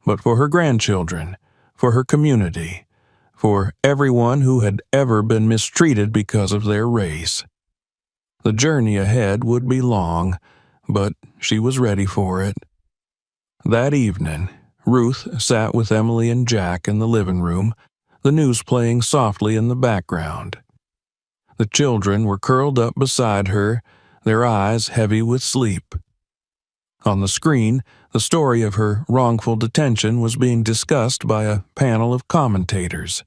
but for her grandchildren, for her community, for everyone who had ever been mistreated because of their race. The journey ahead would be long, but she was ready for it. That evening, Ruth sat with Emily and Jack in the living room, the news playing softly in the background. The children were curled up beside her, their eyes heavy with sleep. On the screen, the story of her wrongful detention was being discussed by a panel of commentators.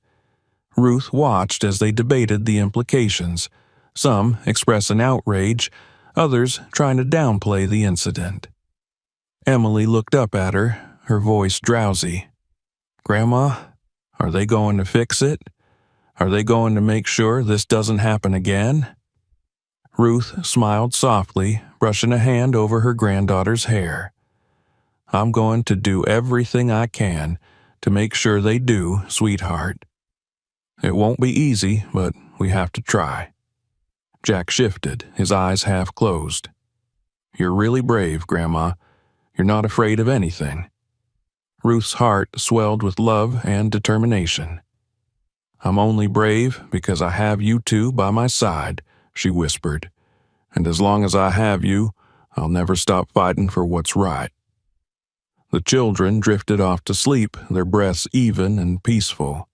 Ruth watched as they debated the implications, some expressing outrage, others trying to downplay the incident. Emily looked up at her voice drowsy. "Grandma, are they going to fix it? Are they going to make sure this doesn't happen again?" Ruth smiled softly, brushing a hand over her granddaughter's hair. "I'm going to do everything I can to make sure they do, sweetheart. It won't be easy, but we have to try." Jack shifted, his eyes half closed. "You're really brave, Grandma. You're not afraid of anything." Ruth's heart swelled with love and determination. "I'm only brave because I have you two by my side," she whispered. "And as long as I have you, I'll never stop fighting for what's right." The children drifted off to sleep, their breaths even and peaceful.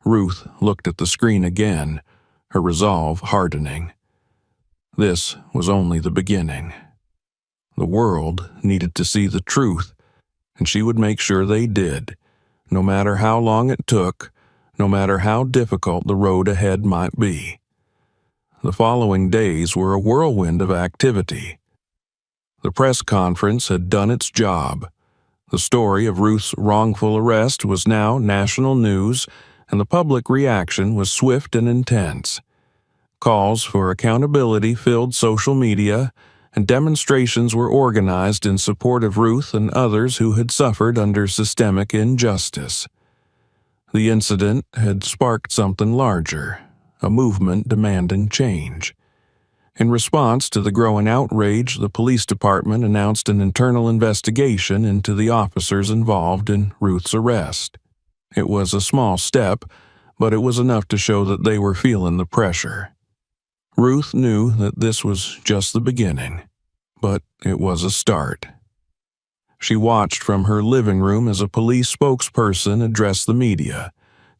Ruth looked at the screen again, her resolve hardening. This was only the beginning. The world needed to see the truth, and she would make sure they did, no matter how long it took, no matter how difficult the road ahead might be. The following days were a whirlwind of activity. The press conference had done its job. The story of Ruth's wrongful arrest was now national news, and the public reaction was swift and intense. Calls for accountability filled social media, and demonstrations were organized in support of Ruth and others who had suffered under systemic injustice. The incident had sparked something larger, a movement demanding change. In response to the growing outrage, the police department announced an internal investigation into the officers involved in Ruth's arrest. It was a small step, but it was enough to show that they were feeling the pressure. Ruth knew that this was just the beginning, but it was a start. She watched from her living room as a police spokesperson addressed the media,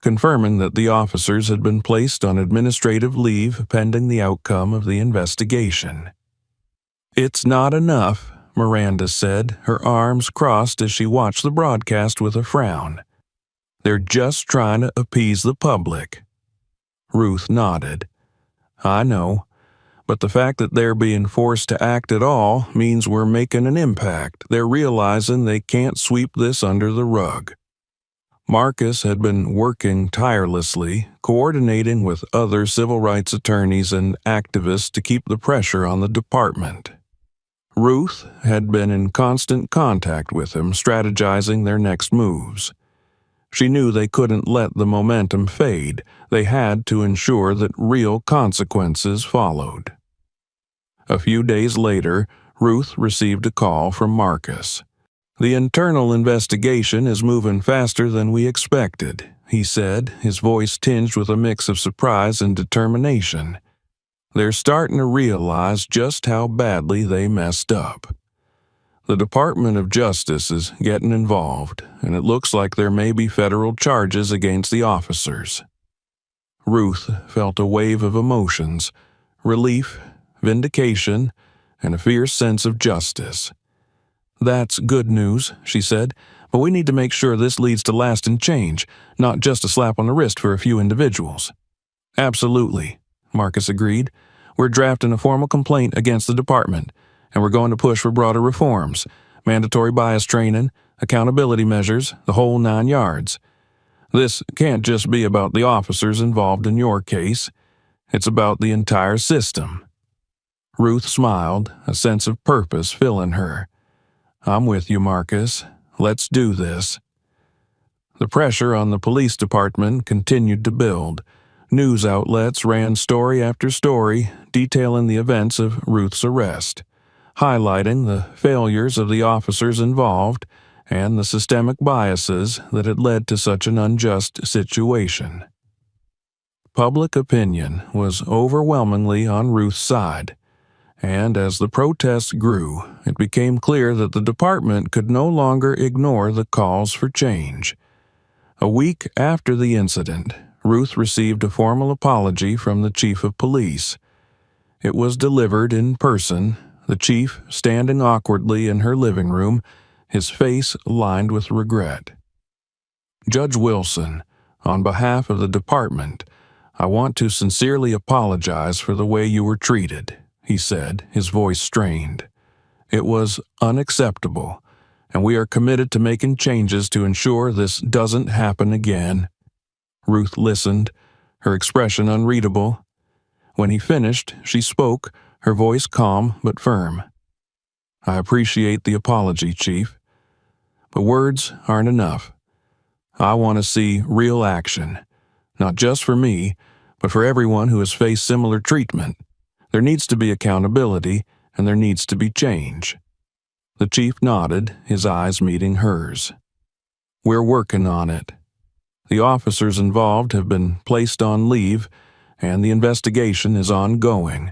confirming that the officers had been placed on administrative leave pending the outcome of the investigation. "It's not enough," Miranda said, her arms crossed as she watched the broadcast with a frown. "They're just trying to appease the public." Ruth nodded. "I know, but the fact that they're being forced to act at all means we're making an impact. They're realizing they can't sweep this under the rug." Marcus had been working tirelessly, coordinating with other civil rights attorneys and activists to keep the pressure on the department. Ruth had been in constant contact with him, strategizing their next moves. She knew they couldn't let the momentum fade. They had to ensure that real consequences followed. A few days later, Ruth received a call from Marcus. "The internal investigation is moving faster than we expected," he said, his voice tinged with a mix of surprise and determination. "They're starting to realize just how badly they messed up. The Department of Justice is getting involved, and it looks like there may be federal charges against the officers." Ruth felt a wave of emotions: relief, vindication, and a fierce sense of justice. "That's good news," she said, "but we need to make sure this leads to lasting change, not just a slap on the wrist for a few individuals." "Absolutely," Marcus agreed. "We're drafting a formal complaint against the department, and we're going to push for broader reforms, mandatory bias training, accountability measures, the whole 9 yards. This can't just be about the officers involved in your case. It's about the entire system." Ruth smiled, a sense of purpose filling her. "I'm with you, Marcus. Let's do this." The pressure on the police department continued to build. News outlets ran story after story detailing the events of Ruth's arrest, highlighting the failures of the officers involved and the systemic biases that had led to such an unjust situation. Public opinion was overwhelmingly on Ruth's side, and as the protests grew, it became clear that the department could no longer ignore the calls for change. A week after the incident, Ruth received a formal apology from the chief of police. It was delivered in person, the chief standing awkwardly in her living room, his face lined with regret. "Judge Wilson, on behalf of the department, I want to sincerely apologize for the way you were treated," he said, his voice strained. "It was unacceptable, and we are committed to making changes to ensure this doesn't happen again." Ruth listened, her expression unreadable. When he finished, she spoke, her voice calm but firm. "I appreciate the apology, Chief, but words aren't enough. I want to see real action, not just for me, but for everyone who has faced similar treatment. There needs to be accountability, and there needs to be change." The chief nodded, his eyes meeting hers. "We're working on it. The officers involved have been placed on leave, and the investigation is ongoing.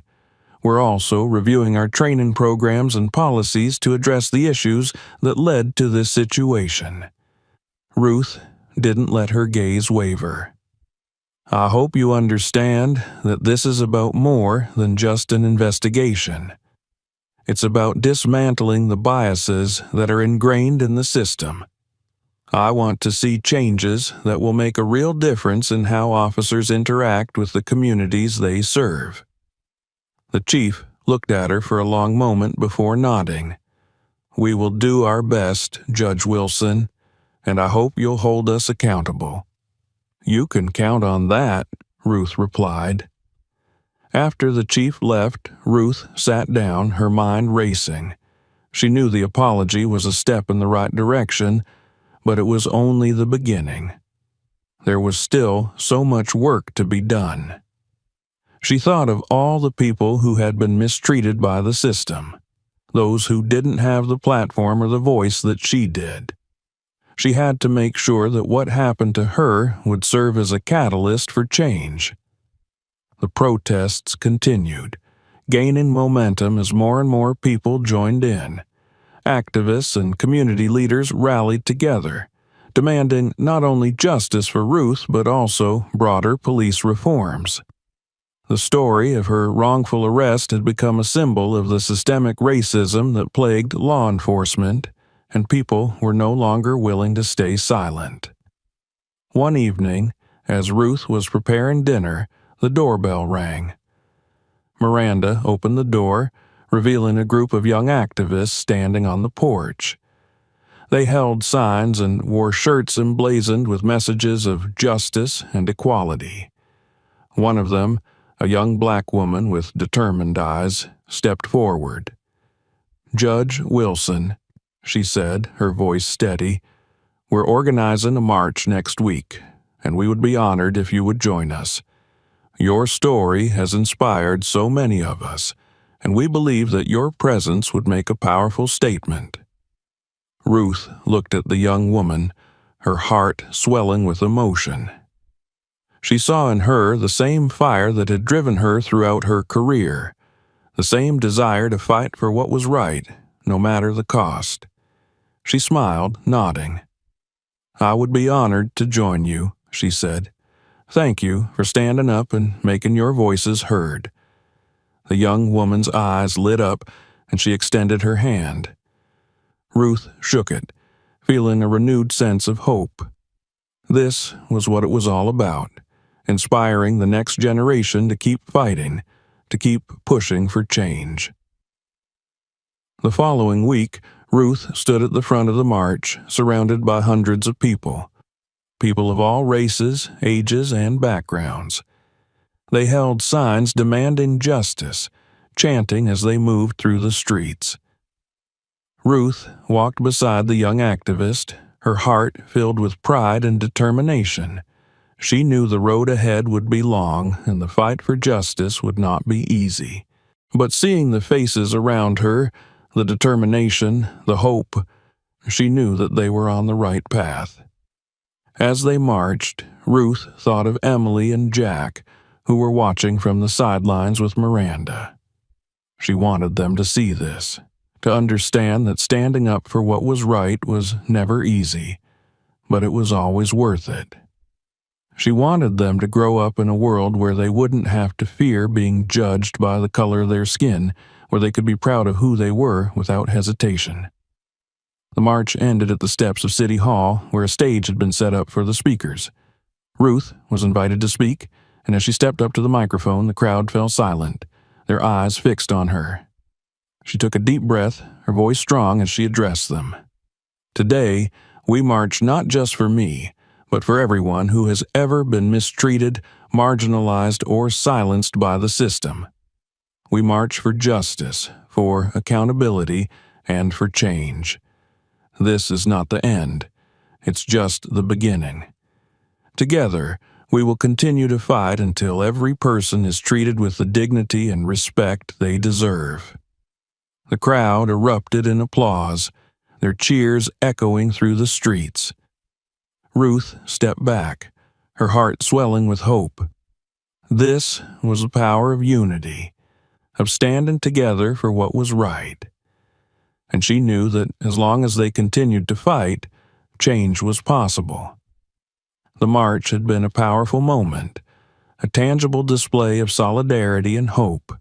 We're also reviewing our training programs and policies to address the issues that led to this situation." Ruth didn't let her gaze waver. "I hope you understand that this is about more than just an investigation. It's about dismantling the biases that are ingrained in the system. I want to see changes that will make a real difference in how officers interact with the communities they serve." The chief looked at her for a long moment before nodding. "We will do our best, Judge Wilson, and I hope you'll hold us accountable." "You can count on that," Ruth replied. After the chief left, Ruth sat down, her mind racing. She knew the apology was a step in the right direction, but it was only the beginning. There was still so much work to be done. She thought of all the people who had been mistreated by the system, those who didn't have the platform or the voice that she did. She had to make sure that what happened to her would serve as a catalyst for change. The protests continued, gaining momentum as more and more people joined in. Activists and community leaders rallied together, demanding not only justice for Ruth but also broader police reforms. The story of her wrongful arrest had become a symbol of the systemic racism that plagued law enforcement, and people were no longer willing to stay silent. One evening, as Ruth was preparing dinner, the doorbell rang. Miranda opened the door, revealing a group of young activists standing on the porch. They held signs and wore shirts emblazoned with messages of justice and equality. One of them, a young black woman with determined eyes, stepped forward. "Judge Wilson," she said, her voice steady, "we're organizing a march next week, and we would be honored if you would join us. Your story has inspired so many of us, and we believe that your presence would make a powerful statement." Ruth looked at the young woman, her heart swelling with emotion. She saw in her the same fire that had driven her throughout her career, the same desire to fight for what was right, no matter the cost. She smiled, nodding. "I would be honored to join you," she said. "Thank you for standing up and making your voices heard." The young woman's eyes lit up, and she extended her hand. Ruth shook it, feeling a renewed sense of hope. This was what it was all about, inspiring the next generation to keep fighting, to keep pushing for change. The following week, Ruth stood at the front of the march, surrounded by hundreds of people of all races, ages, and backgrounds. They held signs demanding justice, chanting as they moved through the streets. Ruth walked beside the young activist, her heart filled with pride and determination. She knew the road ahead would be long and the fight for justice would not be easy. But seeing the faces around her, the determination, the hope, she knew that they were on the right path. As they marched, Ruth thought of Emily and Jack, who were watching from the sidelines with Miranda. She wanted them to see this, to understand that standing up for what was right was never easy, but it was always worth it. She wanted them to grow up in a world where they wouldn't have to fear being judged by the color of their skin, where they could be proud of who they were without hesitation. The march ended at the steps of City Hall, where a stage had been set up for the speakers. Ruth was invited to speak, and as she stepped up to the microphone, the crowd fell silent, their eyes fixed on her. She took a deep breath, her voice strong as she addressed them. "Today, we march not just for me, but for everyone who has ever been mistreated, marginalized, or silenced by the system. We march for justice, for accountability, and for change. This is not the end. It's just the beginning. Together, we will continue to fight until every person is treated with the dignity and respect they deserve." The crowd erupted in applause, their cheers echoing through the streets. Ruth stepped back, her heart swelling with hope. This was the power of unity, of standing together for what was right. And she knew that as long as they continued to fight, change was possible. The march had been a powerful moment, a tangible display of solidarity and hope.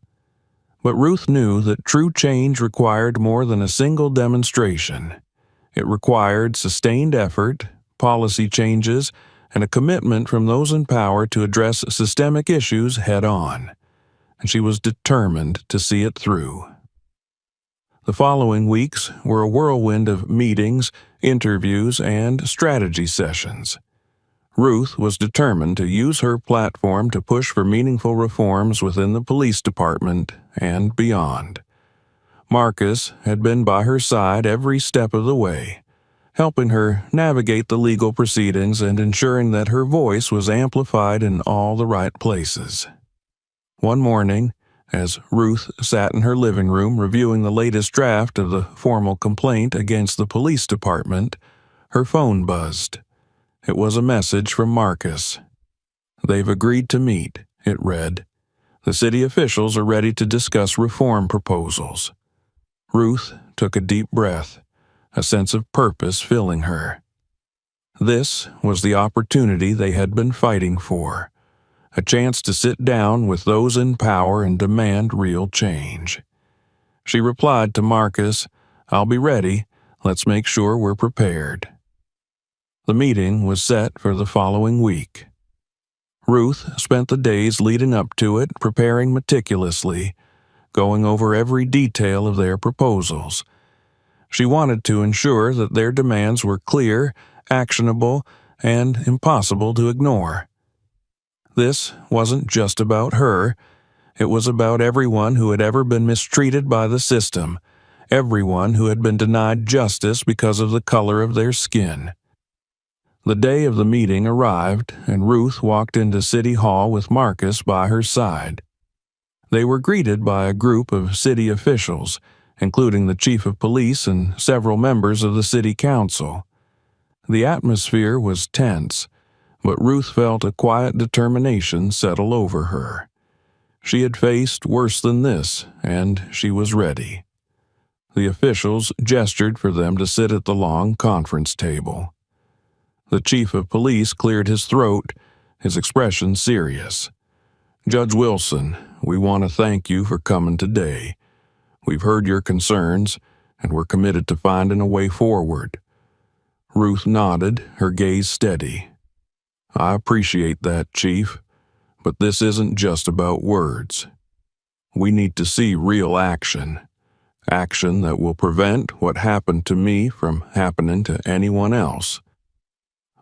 But Ruth knew that true change required more than a single demonstration. It required sustained effort, policy changes, and a commitment from those in power to address systemic issues head-on. And she was determined to see it through. The following weeks were a whirlwind of meetings, interviews, and strategy sessions. Ruth was determined to use her platform to push for meaningful reforms within the police department and beyond. Marcus had been by her side every step of the way, helping her navigate the legal proceedings and ensuring that her voice was amplified in all the right places. One morning, as Ruth sat in her living room reviewing the latest draft of the formal complaint against the police department, her phone buzzed. It was a message from Marcus. "They've agreed to meet," it read. "The city officials are ready to discuss reform proposals." Ruth took a deep breath, a sense of purpose filling her. This was the opportunity they had been fighting for, a chance to sit down with those in power and demand real change. She replied to Marcus, "I'll be ready. Let's make sure we're prepared." The meeting was set for the following week. Ruth spent the days leading up to it preparing meticulously, going over every detail of their proposals. She wanted to ensure that their demands were clear, actionable, and impossible to ignore. This wasn't just about her. It was about everyone who had ever been mistreated by the system, everyone who had been denied justice because of the color of their skin. The day of the meeting arrived, and Ruth walked into City Hall with Marcus by her side. They were greeted by a group of city officials, including the chief of police and several members of the city council. The atmosphere was tense, but Ruth felt a quiet determination settle over her. She had faced worse than this, and she was ready. The officials gestured for them to sit at the long conference table. The chief of police cleared his throat, his expression serious. "Judge Wilson, we want to thank you for coming today. We've heard your concerns, and we're committed to finding a way forward." Ruth nodded, her gaze steady. "I appreciate that, Chief, but this isn't just about words. We need to see real action. Action that will prevent what happened to me from happening to anyone else."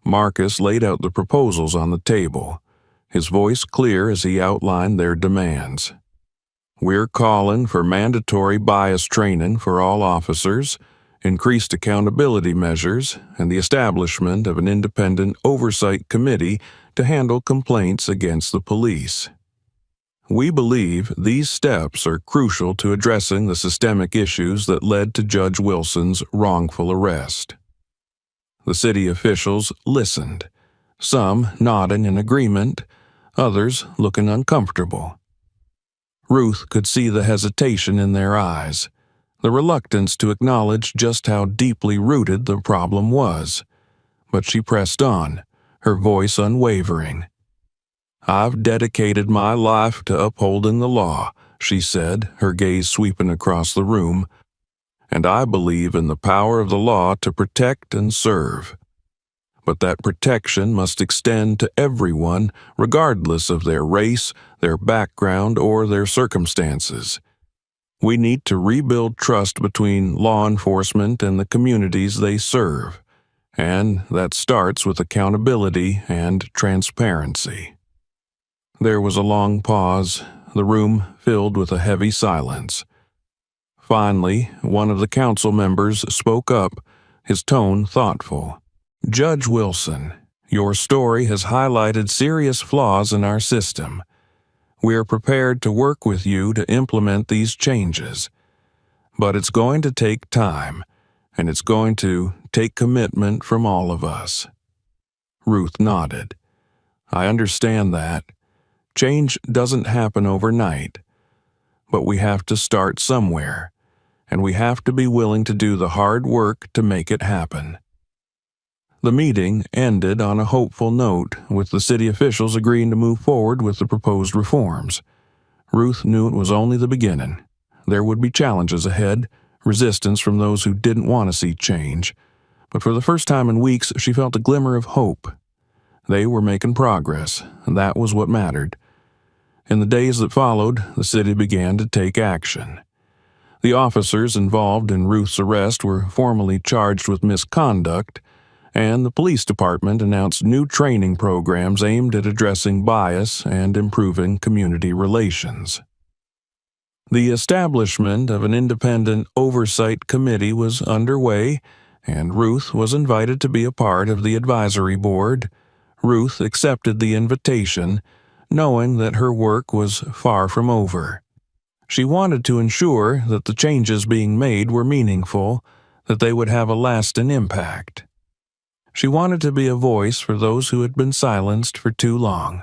Marcus laid out the proposals on the table, his voice clear as he outlined their demands. "We're calling for mandatory bias training for all officers, increased accountability measures, and the establishment of an independent oversight committee to handle complaints against the police. We believe these steps are crucial to addressing the systemic issues that led to Judge Wilson's wrongful arrest." The city officials listened, some nodding in agreement, others looking uncomfortable. Ruth could see the hesitation in their eyes, the reluctance to acknowledge just how deeply rooted the problem was. But she pressed on, her voice unwavering. "I've dedicated my life to upholding the law," she said, her gaze sweeping across the room, "and I believe in the power of the law to protect and serve. But that protection must extend to everyone, regardless of their race, their background, or their circumstances. We need to rebuild trust between law enforcement and the communities they serve, and that starts with accountability and transparency." There was a long pause, the room filled with a heavy silence. Finally, one of the council members spoke up, his tone thoughtful. "Judge Wilson, your story has highlighted serious flaws in our system. We are prepared to work with you to implement these changes. But it's going to take time, and it's going to take commitment from all of us." Ruth nodded. "I understand that. Change doesn't happen overnight. But we have to start somewhere, and we have to be willing to do the hard work to make it happen." The meeting ended on a hopeful note, with the city officials agreeing to move forward with the proposed reforms. Ruth knew it was only the beginning. There would be challenges ahead, resistance from those who didn't want to see change. But for the first time in weeks, she felt a glimmer of hope. They were making progress, and that was what mattered. In the days that followed, the city began to take action. The officers involved in Ruth's arrest were formally charged with misconduct, and the police department announced new training programs aimed at addressing bias and improving community relations. The establishment of an independent oversight committee was underway, and Ruth was invited to be a part of the advisory board. Ruth accepted the invitation, knowing that her work was far from over. She wanted to ensure that the changes being made were meaningful, that they would have a lasting impact. She wanted to be a voice for those who had been silenced for too long.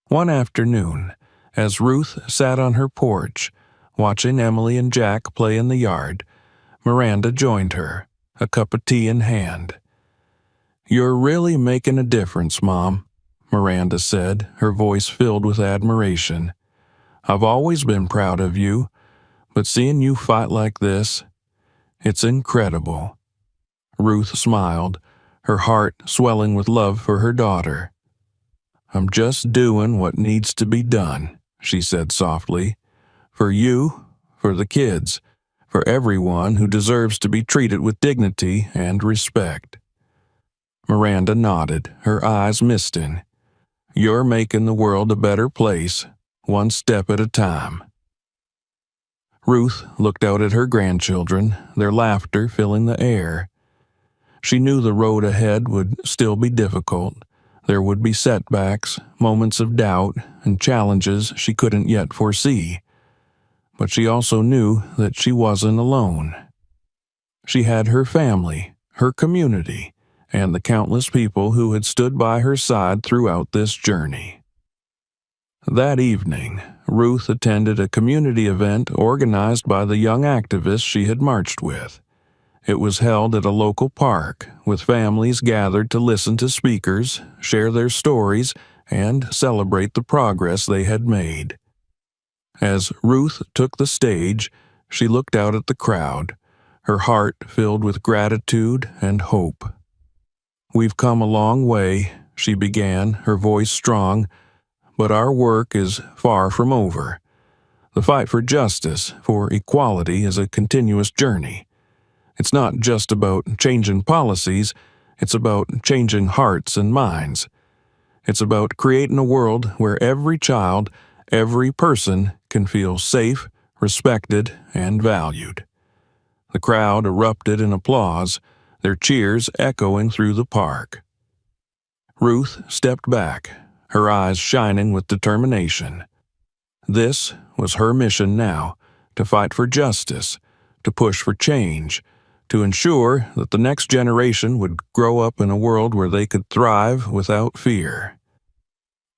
One afternoon, as Ruth sat on her porch, watching Emily and Jack play in the yard, Miranda joined her, a cup of tea in hand. "You're really making a difference, Mom," Miranda said, her voice filled with admiration. "I've always been proud of you, but seeing you fight like this, it's incredible." Ruth smiled, her heart swelling with love for her daughter. "I'm just doing what needs to be done," she said softly. "For you, for the kids, for everyone who deserves to be treated with dignity and respect." Miranda nodded, her eyes misting. "You're making the world a better place, one step at a time." Ruth looked out at her grandchildren, their laughter filling the air. She knew the road ahead would still be difficult. There would be setbacks, moments of doubt, and challenges she couldn't yet foresee. But she also knew that she wasn't alone. She had her family, her community, and the countless people who had stood by her side throughout this journey. That evening, Ruth attended a community event organized by the young activists she had marched with. It was held at a local park, with families gathered to listen to speakers, share their stories, and celebrate the progress they had made. As Ruth took the stage, she looked out at the crowd, her heart filled with gratitude and hope. "We've come a long way," she began, her voice strong, "but our work is far from over. The fight for justice, for equality, is a continuous journey. It's not just about changing policies, it's about changing hearts and minds. It's about creating a world where every child, every person can feel safe, respected, and valued." The crowd erupted in applause, their cheers echoing through the park. Ruth stepped back, her eyes shining with determination. This was her mission now, to fight for justice, to push for change, to ensure that the next generation would grow up in a world where they could thrive without fear.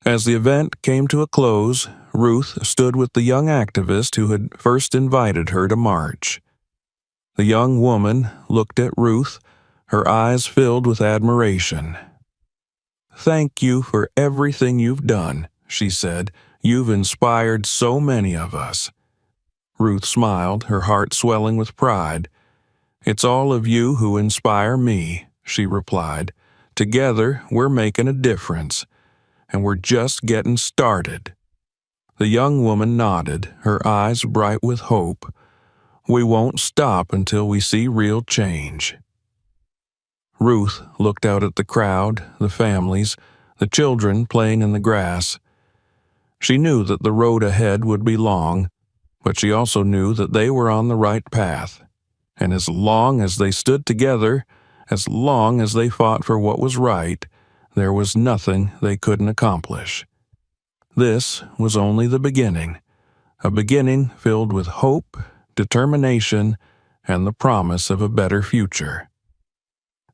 As the event came to a close, Ruth stood with the young activist who had first invited her to march. The young woman looked at Ruth, her eyes filled with admiration. "Thank you for everything you've done," she said. "You've inspired so many of us." Ruth smiled, her heart swelling with pride. "It's all of you who inspire me," she replied. "Together, we're making a difference, and we're just getting started." The young woman nodded, her eyes bright with hope. "We won't stop until we see real change." Ruth looked out at the crowd, the families, the children playing in the grass. She knew that the road ahead would be long, but she also knew that they were on the right path. And as long as they stood together, as long as they fought for what was right, there was nothing they couldn't accomplish. This was only the beginning, a beginning filled with hope, determination, and the promise of a better future.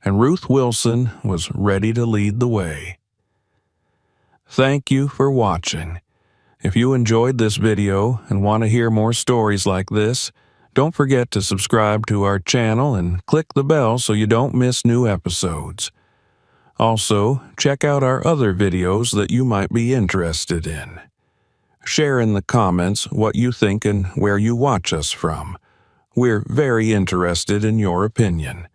And Ruth Wilson was ready to lead the way. Thank you for watching. If you enjoyed this video and want to hear more stories like this, don't forget to subscribe to our channel and click the bell so you don't miss new episodes. Also, check out our other videos that you might be interested in. Share in the comments what you think and where you watch us from. We're very interested in your opinion.